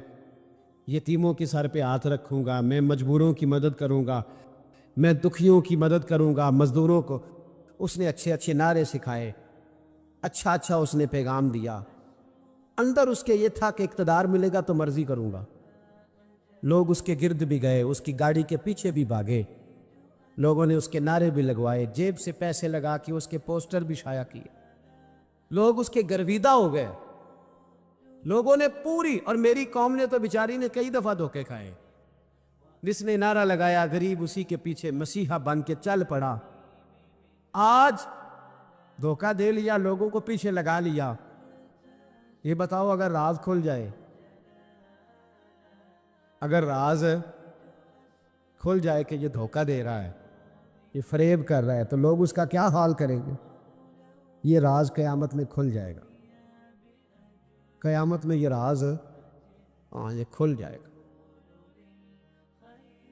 یتیموں کے سر پہ ہاتھ رکھوں گا، میں مجبوروں کی مدد کروں گا، میں دکھیوں کی مدد کروں گا، مزدوروں کو۔ اس نے اچھے اچھے نعرے سکھائے، اچھا اس نے پیغام دیا، اندر اس کے یہ تھا کہ اقتدار ملے گا تو مرضی کروں گا۔ لوگ اس کے گرد بھی گئے، اس کی گاڑی کے پیچھے بھی بھاگے، لوگوں نے اس کے نعرے بھی لگوائے، جیب سے پیسے لگا کے اس کے پوسٹر بھی شائع کیے، لوگ اس کے گرویدہ ہو گئے، لوگوں نے پوری، اور میری قوم نے تو بیچاری نے کئی دفعہ دھوکے کھائے، جس نے نعرہ لگایا غریب اسی کے پیچھے مسیحا بن کے چل پڑا۔ آج دھوکہ دے لیا، لوگوں کو پیچھے لگا لیا، یہ بتاؤ اگر راز کھل جائے، اگر راز کھل جائے کہ یہ دھوکہ دے رہا ہے، یہ فریب کر رہا ہے، تو لوگ اس کا کیا حال کریں گے؟ یہ راز قیامت میں کھل جائے گا، قیامت میں یہ راز یہ کھل جائے گا،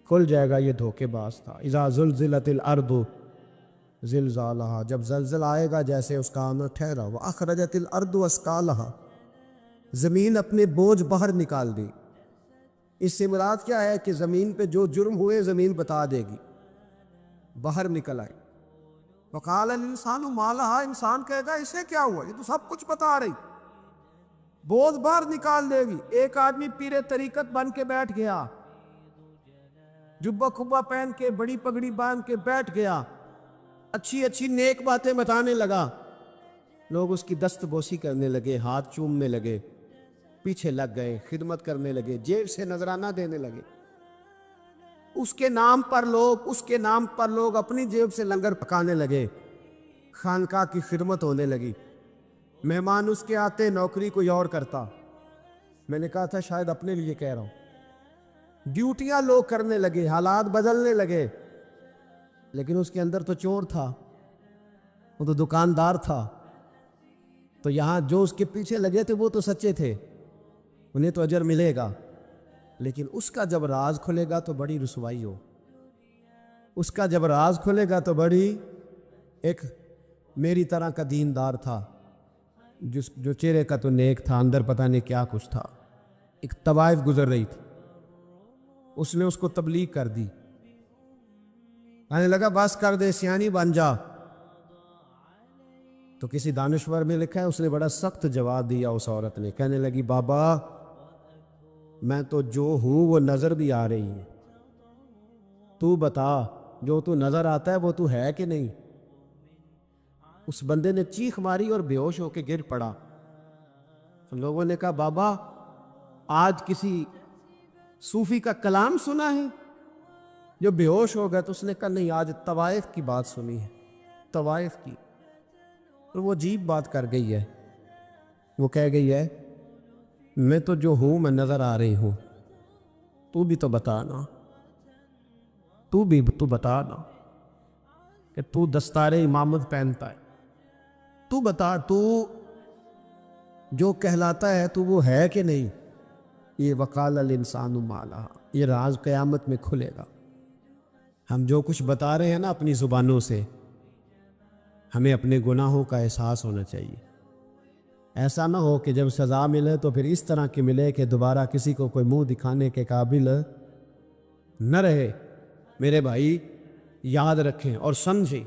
کھل جائے گا، یہ دھوکے باز تھا۔ اذا زلزلت الارض زلزالہا، جب زلزلہ آئے گا جیسے اس کا آنا ٹھہرا، واخرجت الارض اثقالہا، زمین اپنے بوجھ باہر نکال دی۔ اس سے مراد کیا ہے کہ زمین پہ جو جرم ہوئے زمین بتا دے گی، باہر نکل آئے۔ وقال الانسان ما لہا، انسان کہے گا اسے کیا ہوا، یہ تو سب کچھ بتا رہی، بوجھ باہر نکال دے گی۔ ایک آدمی پیر طریقت بن کے بیٹھ گیا، جبہ کھبا پہن کے بڑی پگڑی باندھ کے بیٹھ گیا، اچھی اچھی نیک باتیں بتانے لگا، لوگ اس کی دست بوسی کرنے لگے، ہاتھ چومنے لگے، پیچھے لگ گئے، خدمت کرنے لگے، جیب سے نذرانہ دینے لگے، اس کے نام پر لوگ اپنی جیب سے لنگر پکانے لگے، خانقاہ کی خدمت ہونے لگی، مہمان اس کے آتے، نوکری کوئی اور کرتا۔ میں نے کہا تھا شاید اپنے لیے کہہ رہا ہوں، ڈیوٹیاں لوگ کرنے لگے، حالات بدلنے لگے، لیکن اس کے اندر تو چور تھا، وہ تو دکاندار تھا، تو یہاں جو اس کے پیچھے لگے تھے وہ تو سچے تھے، انہیں تو اجر ملے گا، لیکن اس کا جب راز کھلے گا تو بڑی رسوائی ہو، اس کا جب راز کھلے گا تو بڑی، ایک میری طرح کا دیندار تھا، جو چہرے کا تو نیک تھا، اندر پتہ نہیں کیا کچھ تھا، ایک طوائف گزر رہی تھی، اس نے اس کو تبلیغ کر دی، کہنے لگا بس کر دے، سیانی بن جا۔ تو کسی دانشور میں لکھا ہے اس نے بڑا سخت جواب دیا، اس عورت نے، کہنے لگی بابا میں تو جو ہوں وہ نظر بھی آ رہی ہے، تو بتا جو تو نظر آتا ہے وہ تو ہے کہ نہیں؟ اس بندے نے چیخ ماری اور بے ہوش ہو کے گر پڑا. تو لوگوں نے کہا بابا آج کسی صوفی کا کلام سنا ہے جو بے ہوش ہو گیا؟ تو اس نے کہا نہیں، آج طوائف کی بات سنی ہے، طوائف کی. اور وہ عجیب بات کر گئی ہے. وہ کہہ گئی ہے میں تو جو ہوں میں نظر آ رہی ہوں، تو بھی تو بتا نا، تو بتا نا کہ تو دستار امامت پہنتا ہے، تو بتا تو جو کہلاتا ہے تو وہ ہے کہ نہیں؟ یہ وقال الانسان ما لہا، یہ راز قیامت میں کھلے گا. ہم جو کچھ بتا رہے ہیں نا اپنی زبانوں سے، ہمیں اپنے گناہوں کا احساس ہونا چاہیے. ایسا نہ ہو کہ جب سزا ملے تو پھر اس طرح کی ملے کہ دوبارہ کسی کو کوئی منہ دکھانے کے قابل نہ رہے. میرے بھائی یاد رکھیں اور سمجھیں،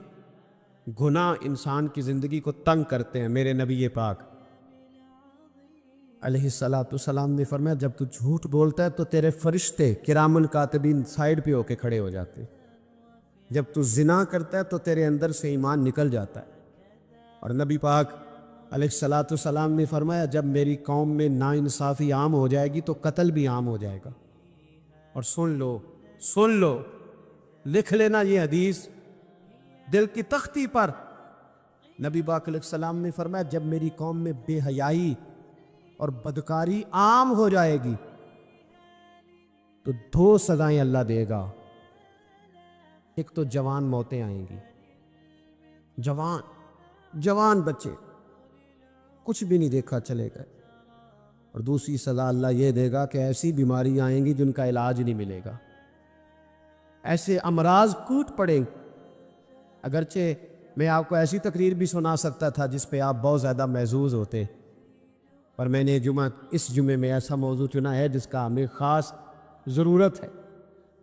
گناہ انسان کی زندگی کو تنگ کرتے ہیں. میرے نبی پاک علیہ السلام نے فرمایا جب تو جھوٹ بولتا ہے تو تیرے فرشتے کرام الکاتبین سائیڈ پہ ہو کے کھڑے ہو جاتے ہیں. جب تو زنا کرتا ہے تو تیرے اندر سے ایمان نکل جاتا ہے. اور نبی پاک علیہ السلام نے فرمایا جب میری قوم میں ناانصافی عام ہو جائے گی تو قتل بھی عام ہو جائے گا. اور سن لو لکھ لینا یہ حدیث دل کی تختی پر. نبی پاک علیہ السلام نے فرمایا جب میری قوم میں بے حیائی اور بدکاری عام ہو جائے گی تو 2 سزائیں اللہ دے گا. ایک تو جوان موتیں آئیں گی، جوان بچے کچھ بھی نہیں دیکھا چلے گئے. اور دوسری سزا اللہ یہ دے گا کہ ایسی بیماری آئیں گی جن کا علاج نہیں ملے گا، ایسے امراض کوٹ پڑیں. اگرچہ میں آپ کو ایسی تقریر بھی سنا سکتا تھا جس پہ آپ بہت زیادہ محظوظ ہوتے، پر میں نے اس جمعے میں ایسا موضوع چنا ہے جس کا ہمیں خاص ضرورت ہے.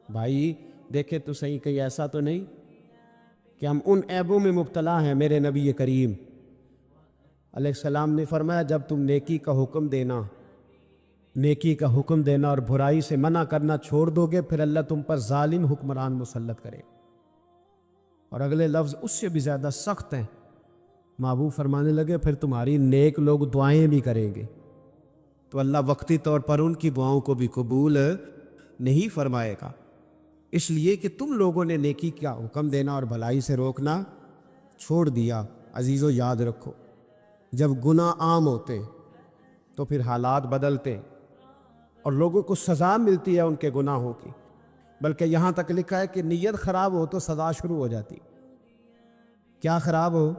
بھائی دیکھیں تو صحیح، کہیں ایسا تو نہیں کہ ہم ان عیبوں میں مبتلا ہیں. میرے نبی کریم علیہ السلام نے فرمایا جب تم نیکی کا حکم دینا اور برائی سے منع کرنا چھوڑ دو گے پھر اللہ تم پر ظالم حکمران مسلط کرے. اور اگلے لفظ اس سے بھی زیادہ سخت ہیں. محبوب فرمانے لگے پھر تمہاری نیک لوگ دعائیں بھی کریں گے تو اللہ وقتی طور پر ان کی دعاؤں کو بھی قبول نہیں فرمائے گا. اس لیے کہ تم لوگوں نے نیکی کا حکم دینا اور بھلائی سے روکنا چھوڑ دیا. عزیزو یاد رکھو جب گناہ عام ہوتے تو پھر حالات بدلتے اور لوگوں کو سزا ملتی ہے ان کے گناہوں کی. بلکہ یہاں تک لکھا ہے کہ نیت خراب ہو تو سزا شروع ہو جاتی. کیا خراب ہو؟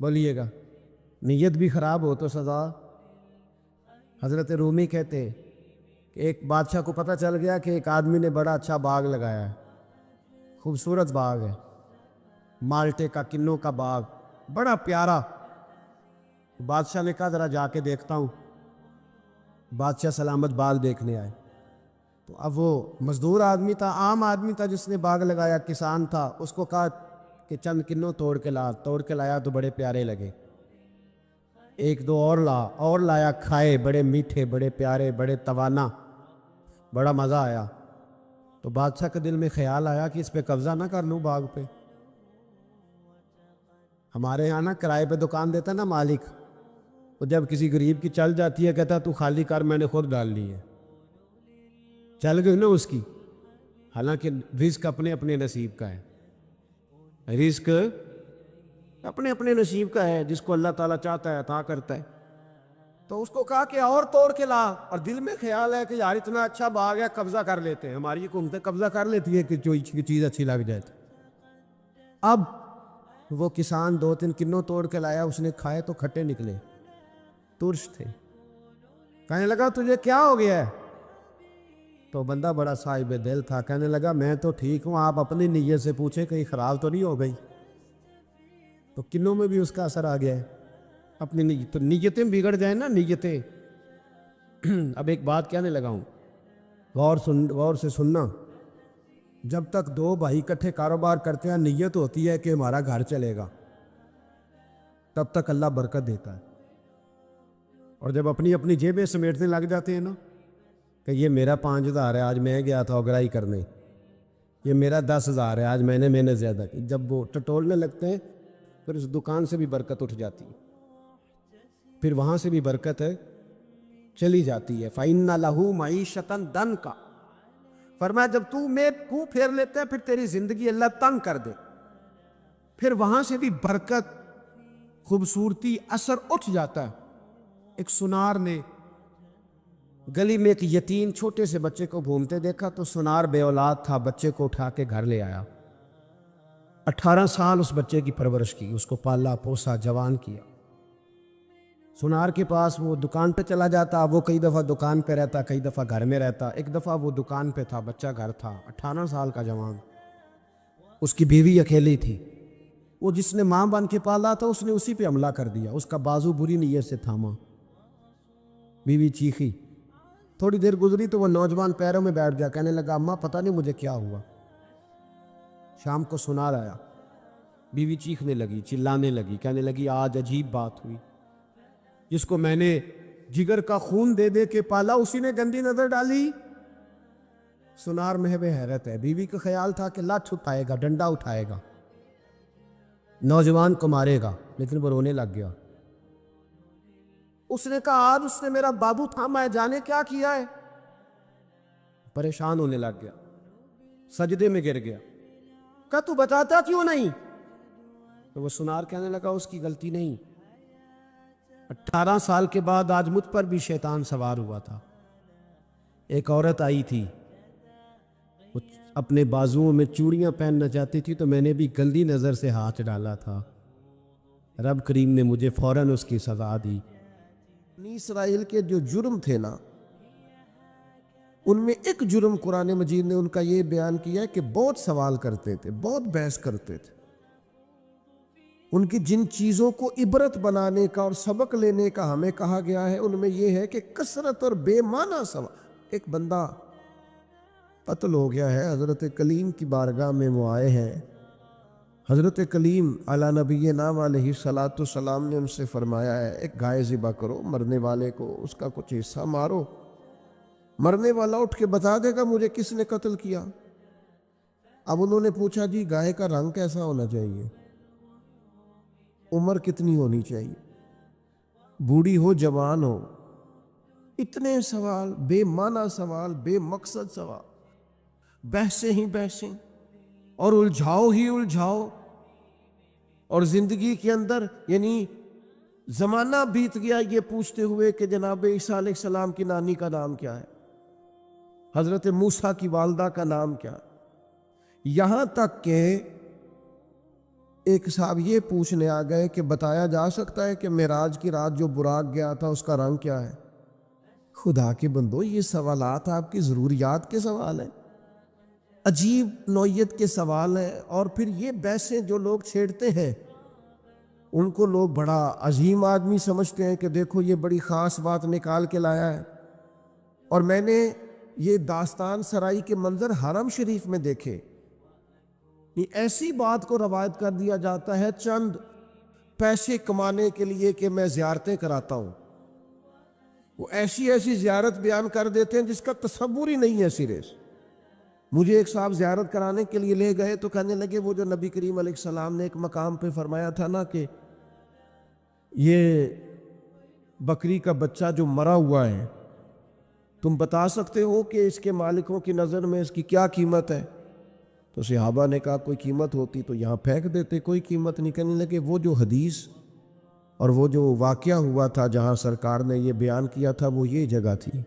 بولیے گا. نیت بھی خراب ہو تو سزا. حضرت رومی کہتے کہ ایک بادشاہ کو پتہ چل گیا کہ ایک آدمی نے بڑا اچھا باغ لگایا ہے، خوبصورت باغ ہے، مالٹے کا کنوں کا باغ بڑا پیارا. بادشاہ نے کہا ذرا جا کے دیکھتا ہوں. بادشاہ سلامت باغ دیکھنے آئے تو اب وہ مزدور آدمی تھا، عام آدمی تھا جس نے باغ لگایا، کسان تھا. اس کو کہا کہ چند کنوں توڑ کے لایا تو بڑے پیارے لگے. 1-2 اور لایا، کھائے، بڑے میٹھے، بڑے پیارے، بڑے توانا، بڑا مزہ آیا. تو بادشاہ کے دل میں خیال آیا کہ اس پہ قبضہ نہ کر لوں باغ پہ. ہمارے یہاں نا کرائے پہ دکان دیتا نا مالک، وہ جب کسی غریب کی چل جاتی ہے کہتا تو خالی کر، میں نے خود ڈال لی ہے. چل گئی نا اس کی. حالانکہ رزق اپنے اپنے نصیب کا ہے، رزق اپنے اپنے نصیب کا ہے، جس کو اللہ تعالیٰ چاہتا ہے عطا کرتا ہے. تو اس کو کہا کہ اور توڑ کے لا. اور دل میں خیال ہے کہ یار اتنا اچھا باغ ہے، قبضہ کر لیتے ہیں. ہماری حکومتیں قبضہ کر لیتی ہے کہ جو چیز اچھی لگ جائے. اب وہ کسان 2-3 کنوں توڑ کے لایا، اس نے کھائے تو کھٹے نکلے، ترش تھے. کہنے لگا تجھے کیا ہو گیا ہے؟ تو بندہ بڑا صاحب دل تھا، کہنے لگا میں تو ٹھیک ہوں، آپ اپنی نیت سے پوچھیں کہیں خراب تو نہیں ہو گئی. تو کنوں میں بھی اس کا اثر آ گیا ہے. اپنی نیت تو نیتیں بگڑ جائیں نا، نیتیں. اب ایک بات کہنے لگا ہوں، غور سے سننا. جب تک 2 بھائی اکٹھے کاروبار کرتے ہیں نیت ہوتی ہے کہ ہمارا گھر چلے گا، تب تک اللہ برکت دیتا ہے. اور جب اپنی اپنی جیبیں سمیٹنے لگ جاتے ہیں نا کہ یہ میرا 5,000 ہے، آج میں گیا تھا اگرائی کرنے، یہ میرا 10,000 ہے، آج میں نے محنت زیادہ کی. جب وہ ٹٹولنے لگتے ہیں پھر اس دکان سے بھی برکت اٹھ جاتی ہے، پھر وہاں سے بھی برکت ہے چلی جاتی ہے۔ فَإِنَّ لَهُ مَعِيشَةً ضَنْكَ، فرمایا جب تو میں منہ پھیر لیتے ہیں پھر تیری زندگی اللہ تنگ کر دے، پھر وہاں سے بھی برکت، خوبصورتی، اثر اٹھ جاتا ہے۔ ایک سنار نے گلی میں ایک یتیم چھوٹے سے بچے کو گھومتے دیکھا تو سنار بے اولاد تھا، بچے کو اٹھا کے گھر لے آیا، 18 سال اس بچے کی پرورش کی، اس کو پالا پوسا، جوان کیا۔ سنار کے پاس وہ دکان پہ چلا جاتا، وہ کئی دفعہ دکان پہ رہتا، کئی دفعہ گھر میں رہتا۔ ایک دفعہ وہ دکان پہ تھا، بچہ گھر تھا، 18 سال کا جوان، اس کی بیوی اکیلی تھی۔ وہ جس نے ماں بن کے پالا تھا اس نے اسی پہ حملہ کر دیا، اس کا بازو بری نیت سے تھاما، بیوی چیخی۔ تھوڑی دیر گزری تو وہ نوجوان پیروں میں بیٹھ گیا، کہنے لگا اماں پتہ نہیں مجھے کیا ہوا۔ شام کو سنار آیا، بیوی چیخنے لگی، چلانے لگی، کہنے لگی آج عجیب بات ہوئی، جس کو میں نے جگر کا خون دے دے کے پالا اسی نے گندی نظر ڈالی۔ سنار محو حیرت ہے، بیوی کا خیال تھا کہ لٹھ اٹھائے گا، ڈنڈا اٹھائے گا، نوجوان کو مارے گا، لیکن وہ رونے لگ گیا۔ اس نے کہا آج اس نے میرا بابو تھاما ہے، جانے کیا کیا ہے۔ پریشان ہونے لگ گیا، سجدے میں گر گیا، کہا تو بتاتا کیوں نہیں؟ تو وہ سنار کہنے لگا اس کی غلطی نہیں، 18 سال کے بعد آج مجھ پر بھی شیطان سوار ہوا تھا۔ ایک عورت آئی تھی، وہ اپنے بازوؤں میں چوڑیاں پہننا چاہتی تھی تو میں نے بھی گندی نظر سے ہاتھ ڈالا تھا، رب کریم نے مجھے فوراً اس کی سزا دی۔ بنی اسرائیل کے جو جرم تھے نا، ان میں ایک جرم قرآن مجید نے ان کا یہ بیان کیا ہے کہ بہت سوال کرتے تھے، بہت بحث کرتے تھے۔ ان کی جن چیزوں کو عبرت بنانے کا اور سبق لینے کا ہمیں کہا گیا ہے ان میں یہ ہے کہ کثرت اور بے معنی سوال۔ ایک بندہ قتل ہو گیا ہے، حضرت کلیم کی بارگاہ میں وہ آئے ہیں، حضرت کلیم علی نبینا علیہ الصلاۃ والسلام نے ان سے فرمایا ہے ایک گائے ذبح کرو، مرنے والے کو اس کا کچھ حصہ مارو، مرنے والا اٹھ کے بتا دے گا مجھے کس نے قتل کیا۔ اب انہوں نے پوچھا جی گائے کا رنگ کیسا ہونا چاہیے، عمر کتنی ہونی چاہیے، بوڑھی ہو جوان ہو، اتنے سوال، بے معنی سوال، بے مقصد سوال، بحثیں ہی بحثیں اور الجھاؤ ہی الجھاؤ۔ اور زندگی کے اندر یعنی زمانہ بیت گیا یہ پوچھتے ہوئے کہ جناب عیسیٰ علیہ السلام کی نانی کا نام کیا ہے، حضرت موسیٰ کی والدہ کا نام کیا ہے، یہاں تک کہ ایک صاحب یہ پوچھنے آ گئے کہ بتایا جا سکتا ہے کہ معراج کی رات جو براق گیا تھا اس کا رنگ کیا ہے۔ خدا کے بندو یہ سوالات آپ کی ضروریات کے سوال ہیں، عجیب نوعیت کے سوال ہیں۔ اور پھر یہ بحثیں جو لوگ چھیڑتے ہیں ان کو لوگ بڑا عظیم آدمی سمجھتے ہیں کہ دیکھو یہ بڑی خاص بات نکال کے لایا ہے۔ اور میں نے یہ داستان سرائی کے منظر حرم شریف میں دیکھے، یہ ایسی بات کو روایت کر دیا جاتا ہے چند پیسے کمانے کے لیے کہ میں زیارتیں کراتا ہوں، وہ ایسی ایسی زیارت بیان کر دیتے ہیں جس کا تصور ہی نہیں ہے سرے سے۔ مجھے ایک صاحب زیارت کرانے کے لیے لے گئے تو کہنے لگے وہ جو نبی کریم علیہ السلام نے ایک مقام پہ فرمایا تھا نا کہ یہ بکری کا بچہ جو مرا ہوا ہے تم بتا سکتے ہو کہ اس کے مالکوں کی نظر میں اس کی کیا قیمت ہے؟ تو صحابہ نے کہا کوئی قیمت ہوتی تو یہاں پھینک دیتے، کوئی قیمت نہیں۔ کہنے لگے وہ جو حدیث اور وہ جو واقعہ ہوا تھا جہاں سرکار نے یہ بیان کیا تھا وہ یہ جگہ تھی،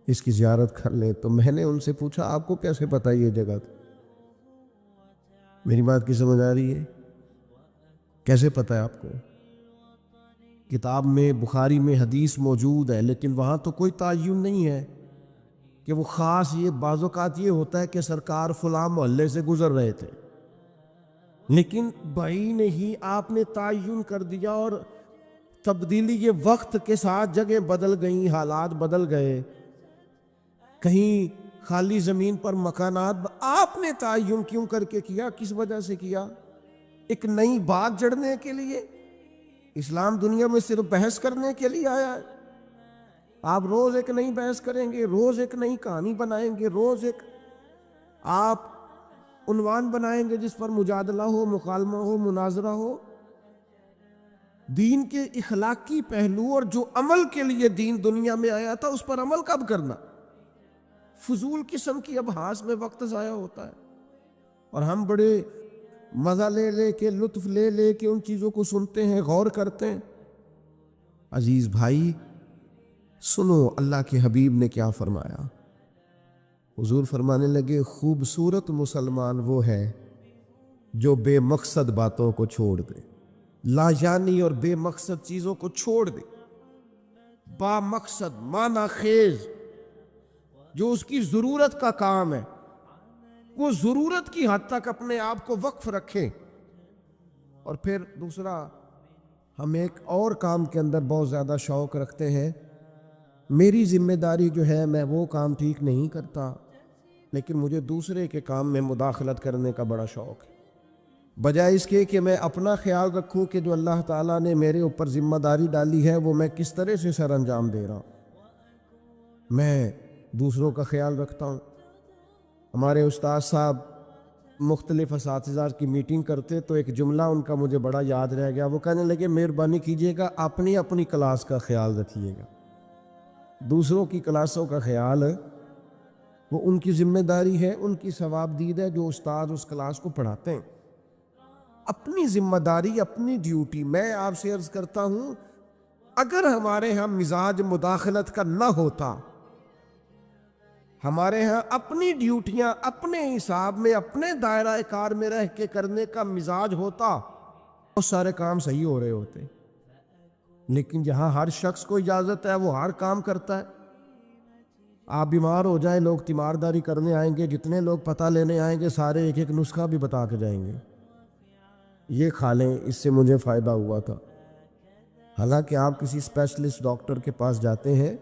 اس کی زیارت کر لیں۔ تو میں نے ان سے پوچھا آپ کو کیسے پتہ یہ جگہ تھی؟ میری بات کی سمجھ آ رہی ہے؟ کیسے پتہ ہے آپ کو؟ کتاب میں بخاری میں حدیث موجود ہے لیکن وہاں تو کوئی تعین نہیں ہے کہ وہ خاص، یہ بعض اوقات یہ ہوتا ہے کہ سرکار فلاں محلے سے گزر رہے تھے لیکن بھائی نہیں آپ نے تعین کر دیا، اور تبدیلی یہ وقت کے ساتھ جگہ بدل گئیں، حالات بدل گئے، کہیں خالی زمین پر مکانات آپ نے تعین کیوں کر کے کیا؟ کس وجہ سے کیا؟ ایک نئی بات جڑنے کے لیے؟ اسلام دنیا میں صرف بحث کرنے کے لیے آیا ہے؟ آپ روز ایک نئی بحث کریں گے، روز ایک نئی کہانی بنائیں گے، روز ایک آپ عنوان بنائیں گے جس پر مجادلہ ہو، مکالمہ ہو، مناظرہ ہو. دین کے اخلاقی پہلو اور جو عمل کے لیے دین دنیا میں آیا تھا اس پر عمل کب کرنا؟ فضول قسم کی ابحاث میں وقت ضائع ہوتا ہے، اور ہم بڑے مزہ لے لے کے، لطف لے لے کے ان چیزوں کو سنتے ہیں، غور کرتے ہیں. عزیز بھائی سنو اللہ کے حبیب نے کیا فرمایا. حضور فرمانے لگے خوبصورت مسلمان وہ ہے جو بے مقصد باتوں کو چھوڑ دے، لا یعنی اور بے مقصد چیزوں کو چھوڑ دے، با مقصد معنی خیز جو اس کی ضرورت کا کام ہے وہ ضرورت کی حد تک اپنے آپ کو وقف رکھیں. اور پھر دوسرا، ہم ایک اور کام کے اندر بہت زیادہ شوق رکھتے ہیں. میری ذمہ داری جو ہے میں وہ کام ٹھیک نہیں کرتا، لیکن مجھے دوسرے کے کام میں مداخلت کرنے کا بڑا شوق ہے، بجائے اس کے کہ میں اپنا خیال رکھوں کہ جو اللہ تعالیٰ نے میرے اوپر ذمہ داری ڈالی ہے وہ میں کس طرح سے سر انجام دے رہا ہوں. میں دوسروں کا خیال رکھتا ہوں. ہمارے استاد صاحب مختلف اساتذہ کی میٹنگ کرتے تو ایک جملہ ان کا مجھے بڑا یاد رہ گیا. وہ کہنے لگے مہربانی کیجیے گا اپنی اپنی کلاس کا خیال رکھیے گا، دوسروں کی کلاسوں کا خیال وہ ان کی ذمہ داری ہے، ان کی ثواب دید ہے جو استاد اس کلاس کو پڑھاتے ہیں. اپنی ذمہ داری، اپنی ڈیوٹی. میں آپ سے عرض کرتا ہوں اگر ہمارے ہاں مزاج مداخلت کا نہ ہوتا، ہمارے ہاں اپنی ڈیوٹیاں اپنے حساب میں اپنے دائرہ کار میں رہ کے کرنے کا مزاج ہوتا، بہت سارے کام صحیح ہو رہے ہوتے. لیکن جہاں ہر شخص کو اجازت ہے وہ ہر کام کرتا ہے. آپ بیمار ہو جائیں، لوگ تیمارداری کرنے آئیں گے، جتنے لوگ پتہ لینے آئیں گے سارے ایک ایک نسخہ بھی بتا کے جائیں گے، یہ کھا لیں اس سے مجھے فائدہ ہوا تھا. حالانکہ آپ کسی اسپیشلسٹ ڈاکٹر کے پاس جاتے ہیں،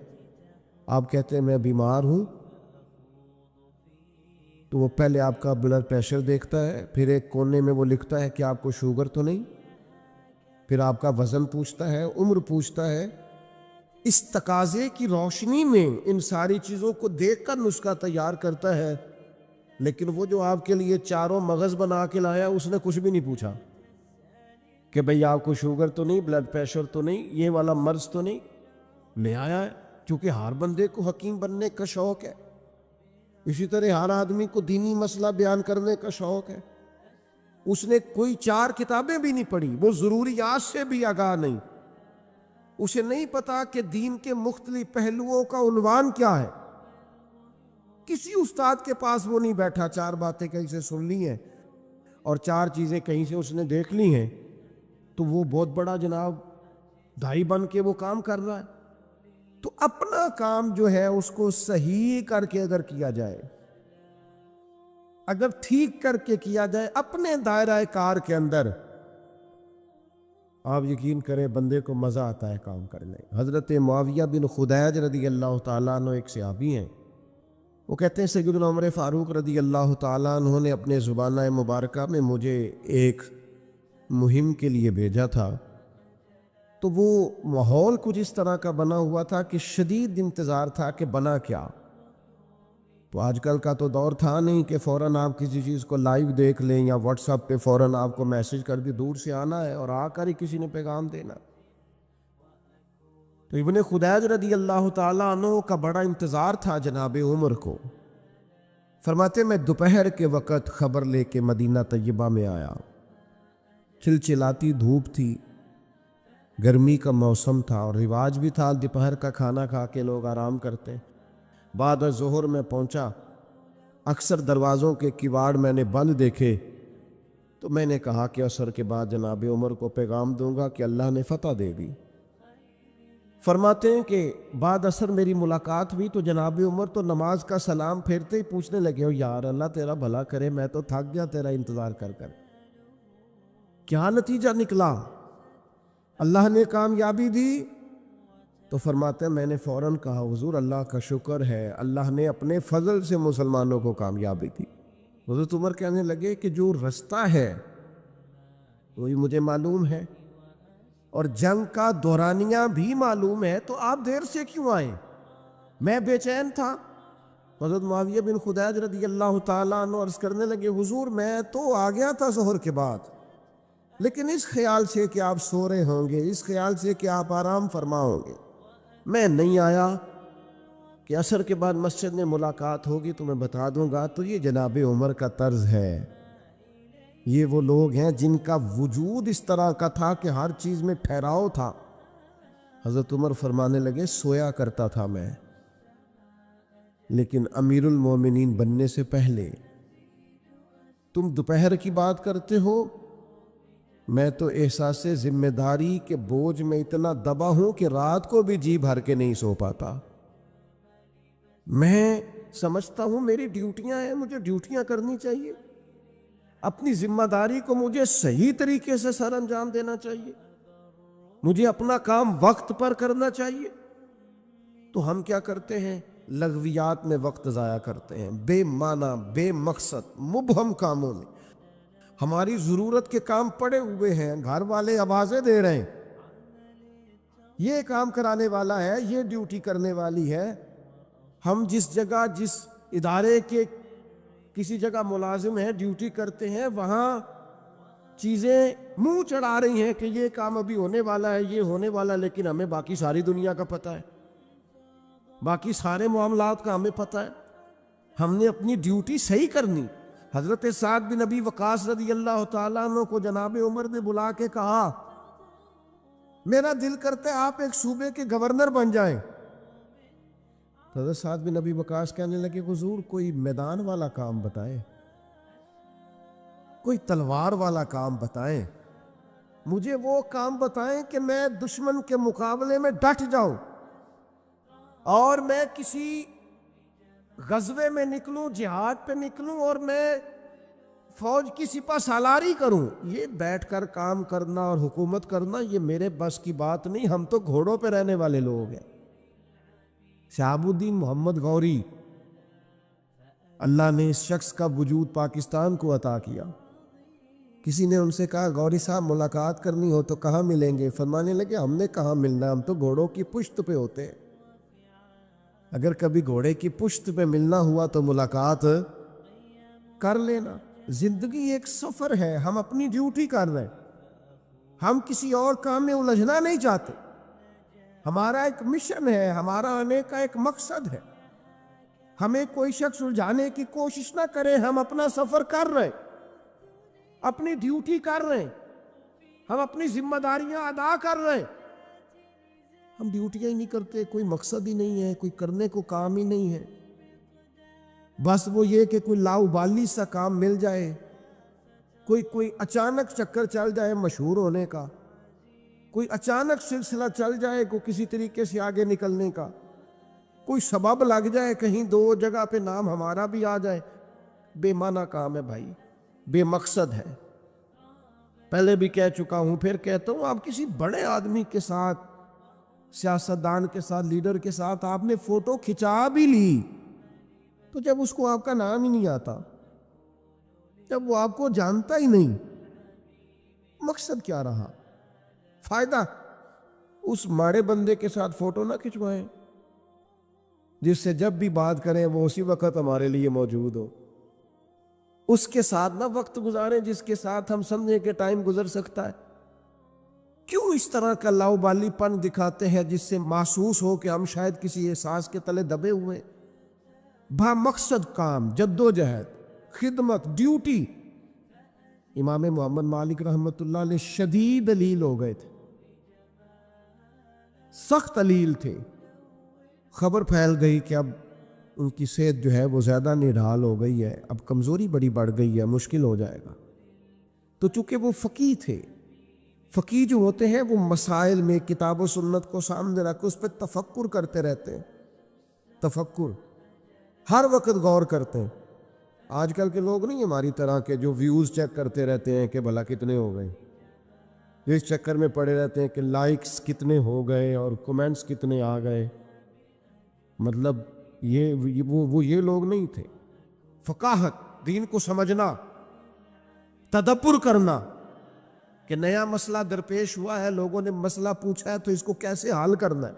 آپ کہتے ہیں میں بیمار ہوں، تو وہ پہلے آپ کا بلڈ پریشر دیکھتا ہے، پھر ایک کونے میں وہ لکھتا ہے کہ آپ کو شوگر تو نہیں، پھر آپ کا وزن پوچھتا ہے، عمر پوچھتا ہے. اس تقاضے کی روشنی میں ان ساری چیزوں کو دیکھ کر نسخہ تیار کرتا ہے. لیکن وہ جو آپ کے لیے چاروں مغز بنا کے لایا اس نے کچھ بھی نہیں پوچھا کہ بھئی آپ کو شوگر تو نہیں، بلڈ پریشر تو نہیں، یہ والا مرض تو نہیں. لے آیا ہے کیونکہ ہر بندے کو حکیم بننے کا شوق ہے. اسی طرح ہر آدمی کو دینی مسئلہ بیان کرنے کا شوق ہے. اس نے کوئی 4 کتابیں بھی نہیں پڑھی، وہ ضروریات سے بھی آگاہ نہیں، اسے نہیں پتا کہ دین کے مختلف پہلوؤں کا عنوان کیا ہے. کسی استاد کے پاس وہ نہیں بیٹھا، 4 باتیں کہیں سے سن لی ہیں اور 4 چیزیں کہیں سے اس نے دیکھ لی ہیں تو وہ بہت بڑا جناب دائی بن کے وہ کام کر رہا ہے. تو اپنا کام جو ہے اس کو صحیح کر کے اگر کیا جائے، اگر ٹھیک کر کے کیا جائے اپنے دائرہ کار کے اندر، آپ یقین کریں بندے کو مزہ آتا ہے کام کرنے. حضرت معاویہ بن خدیج رضی اللہ تعالیٰ عنہ ایک صحابی ہیں، وہ کہتے ہیں سیدنا عمر فاروق رضی اللہ تعالیٰ عنہ نے اپنے زبانہ مبارکہ میں مجھے ایک مہم کے لیے بھیجا تھا. تو وہ ماحول کچھ اس طرح کا بنا ہوا تھا کہ شدید انتظار تھا کہ بنا کیا. تو آج کل کا تو دور تھا نہیں کہ فوراً آپ کسی چیز کو لائیو دیکھ لیں یا واٹس ایپ پہ فوراً آپ کو میسج کر دی، دور سے آنا ہے اور آ کر ہی کسی نے پیغام دینا. تو ابن خدیج رضی اللہ تعالیٰ عنہ کا بڑا انتظار تھا جناب عمر کو. فرماتے میں دوپہر کے وقت خبر لے کے مدینہ طیبہ میں آیا. چلچلاتی دھوپ تھی، گرمی کا موسم تھا اور رواج بھی تھا دوپہر کا کھانا کھا کے لوگ آرام کرتے. بعد ظہر میں پہنچا، اکثر دروازوں کے کواڑ میں نے بند دیکھے، تو میں نے کہا کہ عصر کے بعد جناب عمر کو پیغام دوں گا کہ اللہ نے فتح دے دی. فرماتے ہیں کہ بعد عصر میری ملاقات ہوئی تو جناب عمر تو نماز کا سلام پھیرتے ہی پوچھنے لگے ہو یار اللہ تیرا بھلا کرے، میں تو تھک گیا تیرا انتظار کر کر. کیا نتیجہ نکلا؟ اللہ نے کامیابی دی. تو فرماتے ہیں میں نے فوراً کہا حضور اللہ کا شکر ہے، اللہ نے اپنے فضل سے مسلمانوں کو کامیابی دی. حضرت عمر کہنے لگے کہ جو رستہ ہے وہی مجھے معلوم ہے اور جنگ کا دورانیہ بھی معلوم ہے، تو آپ دیر سے کیوں آئے؟ میں بے چین تھا، حضرت معاویہ بن خدیج رضی اللہ تعالیٰ عنہ عرض کرنے لگے حضور میں تو آ گیا تھا ظہر کے بعد، لیکن اس خیال سے کہ آپ سو رہے ہوں گے، اس خیال سے کہ آپ آرام فرما ہوں گے، میں نہیں آیا کہ عصر کے بعد مسجد میں ملاقات ہوگی تو میں بتا دوں گا۔ تو یہ جناب عمر کا طرز ہے، یہ وہ لوگ ہیں جن کا وجود اس طرح کا تھا کہ ہر چیز میں ٹھہراؤ تھا۔ حضرت عمر فرمانے لگے سویا کرتا تھا میں، لیکن امیر المومنین بننے سے پہلے تم دوپہر کی بات کرتے ہو، میں تو احساس ذمہ داری کے بوجھ میں اتنا دبا ہوں کہ رات کو بھی جی بھر کے نہیں سو پاتا۔ میں سمجھتا ہوں میری ڈیوٹیاں ہیں، مجھے ڈیوٹیاں کرنی چاہیے، اپنی ذمہ داری کو مجھے صحیح طریقے سے سر انجام دینا چاہیے، مجھے اپنا کام وقت پر کرنا چاہیے۔ تو ہم کیا کرتے ہیں؟ لغویات میں وقت ضائع کرتے ہیں، بے معنی بے مقصد مبہم کاموں میں۔ ہماری ضرورت کے کام پڑے ہوئے ہیں، گھر والے آوازیں دے رہے ہیں، یہ کام کرانے والا ہے، یہ ڈیوٹی کرنے والی ہے۔ ہم جس جگہ جس ادارے کے کسی جگہ ملازم ہیں، ڈیوٹی کرتے ہیں، وہاں چیزیں منہ چڑھا رہی ہیں کہ یہ کام ابھی ہونے والا ہے، یہ ہونے والا ہے، لیکن ہمیں باقی ساری دنیا کا پتہ ہے، باقی سارے معاملات کا ہمیں پتہ ہے۔ ہم نے اپنی ڈیوٹی صحیح کرنی۔ حضرت سعد بن ابی وقاص رضی اللہ تعالیٰ عنہ کو جناب عمر نے بلا کے کہا میرا دل کرتا ہے آپ ایک صوبے کے گورنر بن جائیں۔ حضرت سعد بن ابی وقاص کہنے لگے حضور کوئی میدان والا کام بتائیں، کوئی تلوار والا کام بتائیں، مجھے وہ کام بتائیں کہ میں دشمن کے مقابلے میں ڈٹ جاؤں اور میں کسی غزوے میں نکلوں، جہاد پہ نکلوں اور میں فوج کی سپہ سالاری کروں۔ یہ بیٹھ کر کام کرنا اور حکومت کرنا یہ میرے بس کی بات نہیں، ہم تو گھوڑوں پہ رہنے والے لوگ ہیں۔ شہاب الدین محمد غوری، اللہ نے اس شخص کا وجود پاکستان کو عطا کیا۔ کسی نے ان سے کہا غوری صاحب ملاقات کرنی ہو تو کہاں ملیں گے؟ فرمانے لگے ہم نے کہاں ملنا، ہم تو گھوڑوں کی پشت پہ ہوتے ہیں، اگر کبھی گھوڑے کی پشت پہ ملنا ہوا تو ملاقات کر لینا۔ زندگی ایک سفر ہے، ہم اپنی ڈیوٹی کر رہے ہیں، ہم کسی اور کام میں الجھنا نہیں چاہتے، ہمارا ایک مشن ہے، ہمارا آنے کا ایک مقصد ہے، ہمیں کوئی شخص الجھانے کی کوشش نہ کرے، ہم اپنا سفر کر رہے ہیں، اپنی ڈیوٹی کر رہے ہیں، ہم اپنی ذمہ داریاں ادا کر رہے ہیں۔ ہم ڈیوٹیاں ہی نہیں کرتے، کوئی مقصد ہی نہیں ہے، کوئی کرنے کو کام ہی نہیں ہے، بس وہ یہ کہ کوئی لاؤبالی سا کام مل جائے، کوئی اچانک چکر چل جائے مشہور ہونے کا، کوئی اچانک سلسلہ چل جائے کو کسی طریقے سے آگے نکلنے کا، کوئی سبب لگ جائے کہیں دو جگہ پہ نام ہمارا بھی آ جائے۔ بے معنی کام ہے بھائی، بے مقصد ہے۔ پہلے بھی کہہ چکا ہوں، پھر کہتا ہوں، آپ کسی بڑے آدمی کے ساتھ، سیاستدان کے ساتھ، لیڈر کے ساتھ آپ نے فوٹو کھچا بھی لی تو جب اس کو آپ کا نام ہی نہیں آتا، جب وہ آپ کو جانتا ہی نہیں، مقصد کیا رہا؟ فائدہ؟ اس ماڑے بندے کے ساتھ فوٹو نہ کھچوائیں جس سے جب بھی بات کریں وہ اسی وقت ہمارے لیے موجود ہو، اس کے ساتھ نہ وقت گزاریں جس کے ساتھ ہم سمجھیں کہ ٹائم گزر سکتا ہے۔ کیوں اس طرح کا لاؤبالی پن دکھاتے ہیں جس سے محسوس ہو کہ ہم شاید کسی احساس کے تلے دبے ہوئے؟ با مقصد کام، جد و جہد، خدمت، ڈیوٹی۔ امام محمد مالک رحمۃ اللہ علیہ شدید علیل ہو گئے تھے، سخت علیل تھے۔ خبر پھیل گئی کہ اب ان کی صحت جو ہے وہ زیادہ نڈھال ہو گئی ہے، اب کمزوری بڑی بڑھ گئی ہے، مشکل ہو جائے گا۔ تو چونکہ وہ فقیہ تھے، فقیہ جو ہوتے ہیں وہ مسائل میں کتاب و سنت کو سامنے رکھ اس پہ تفکر کرتے رہتے ہیں، تفکر، ہر وقت غور کرتے ہیں۔ آج کل کے لوگ نہیں ہماری طرح کے جو ویوز چیک کرتے رہتے ہیں کہ بھلا کتنے ہو گئے، جو اس چکر میں پڑے رہتے ہیں کہ لائکس کتنے ہو گئے اور کمنٹس کتنے آ گئے۔ مطلب یہ لوگ نہیں تھے۔ فقاہت، دین کو سمجھنا، تدبر کرنا کہ نیا مسئلہ درپیش ہوا ہے، لوگوں نے مسئلہ پوچھا ہے تو اس کو کیسے حل کرنا ہے،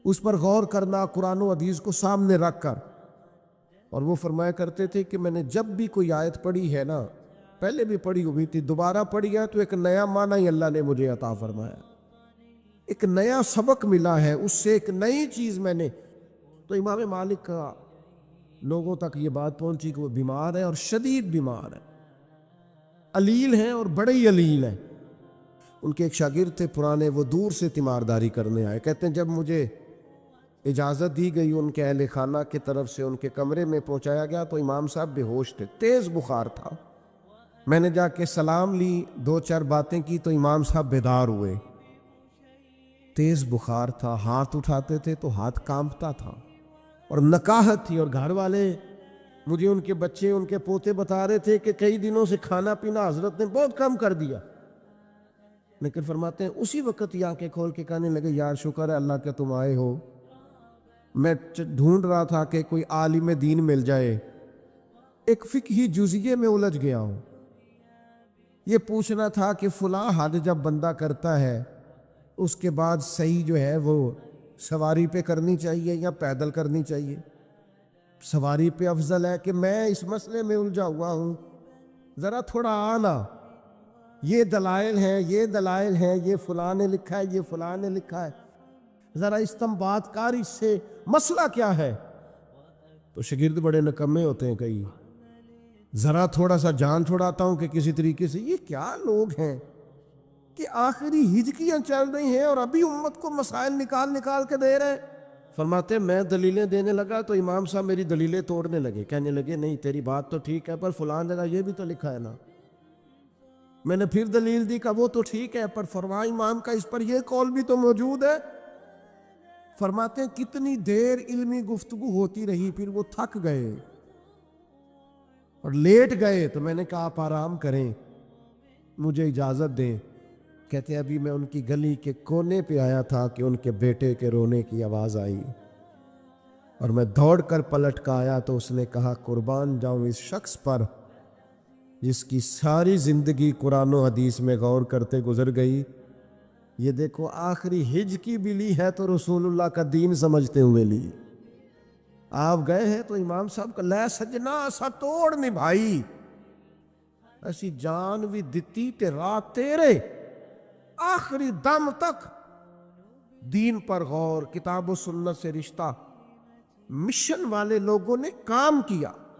اس پر غور کرنا، قرآن و حدیث کو سامنے رکھ کر اور وہ فرمایا کرتے تھے کہ میں نے جب بھی کوئی آیت پڑھی ہے نا، پہلے بھی پڑھی ہوئی تھی، دوبارہ پڑھی ہے تو ایک نیا معنی ہی اللہ نے مجھے عطا فرمایا، ایک نیا سبق ملا ہے، اس سے ایک نئی چیز میں نے. تو امام مالک کا لوگوں تک یہ بات پہنچی کہ وہ بیمار ہے اور شدید بیمار ہے، علیل ہیں اور بڑے ہی علیل ہیں. ان کے ایک شاگرد تھے پرانے، وہ دور سے تیمارداری کرنے آئے. کہتے ہیں جب مجھے اجازت دی گئی ان کے اہل خانہ کی طرف سے، ان کے کمرے میں پہنچایا گیا تو امام صاحب بے ہوش تھے، تیز بخار تھا. میں نے جا کے سلام لی، 2-4 باتیں کی تو امام صاحب بیدار ہوئے. تیز بخار تھا، ہاتھ اٹھاتے تھے تو ہاتھ کانپتا تھا اور نکاہت تھی. اور گھر والے مجھے ان کے بچے، ان کے پوتے بتا رہے تھے کہ کئی دنوں سے کھانا پینا حضرت نے بہت کم کر دیا. لیکن فرماتے ہیں اسی وقت یہ آنکھیں کھول کے کہنے لگے یار شکر ہے اللہ کہ تم آئے ہو. میں ڈھونڈ رہا تھا کہ کوئی عالم دین مل جائے، ایک فقہی جزیے میں الجھ گیا ہوں. یہ پوچھنا تھا کہ فلاں حد جب بندہ کرتا ہے اس کے بعد صحیح جو ہے وہ سواری پہ کرنی چاہیے یا پیدل کرنی چاہیے. سواری پہ افضل ہے کہ میں اس مسئلے میں الجھا ہوا ہوں، ذرا تھوڑا آنا، یہ دلائل ہیں، یہ دلائل ہیں، یہ فلاں نے لکھا ہے، یہ فلاں نے لکھا ہے، ذرا استنباط کار اس سے مسئلہ کیا ہے. تو شاگرد بڑے نکمے ہوتے ہیں کئی، ذرا تھوڑا سا جان چھڑاتا ہوں کہ کسی طریقے سے یہ کیا لوگ ہیں کہ آخری ہجکیاں چل رہی ہیں اور ابھی امت کو مسائل نکال نکال کے دے رہے ہیں. فرماتے میں دلیلیں دینے لگا تو امام صاحب میری دلیلیں توڑنے لگے، کہنے لگے نہیں تیری بات تو ٹھیک ہے پر فلاں جگہ یہ بھی تو لکھا ہے نا. میں نے پھر دلیل دی کہ وہ تو ٹھیک ہے پر فرمان امام کا اس پر یہ قول بھی تو موجود ہے. فرماتے ہیں کتنی دیر علمی گفتگو ہوتی رہی، پھر وہ تھک گئے اور لیٹ گئے. تو میں نے کہا آپ آرام کریں، مجھے اجازت دیں. کہتے ہیں ابھی میں ان کی گلی کے کونے پہ آیا تھا کہ ان کے بیٹے کے رونے کی آواز آئی اور میں دوڑ کر پلٹ کر آیا تو اس نے کہا قربان جاؤں اس شخص پر جس کی ساری زندگی قرآن و حدیث میں غور کرتے گزر گئی. یہ دیکھو آخری ہج کی بھی لی ہے تو رسول اللہ کا دین سمجھتے ہوئے لی. آپ گئے ہیں تو امام صاحب کا لے سجنا سا توڑ نبھائی، ایسی جان بھی دتی کہ رات تیرے آخری دم تک دین پر غور، کتاب و سنت سے رشتہ. مشن والے لوگوں نے کام کیا.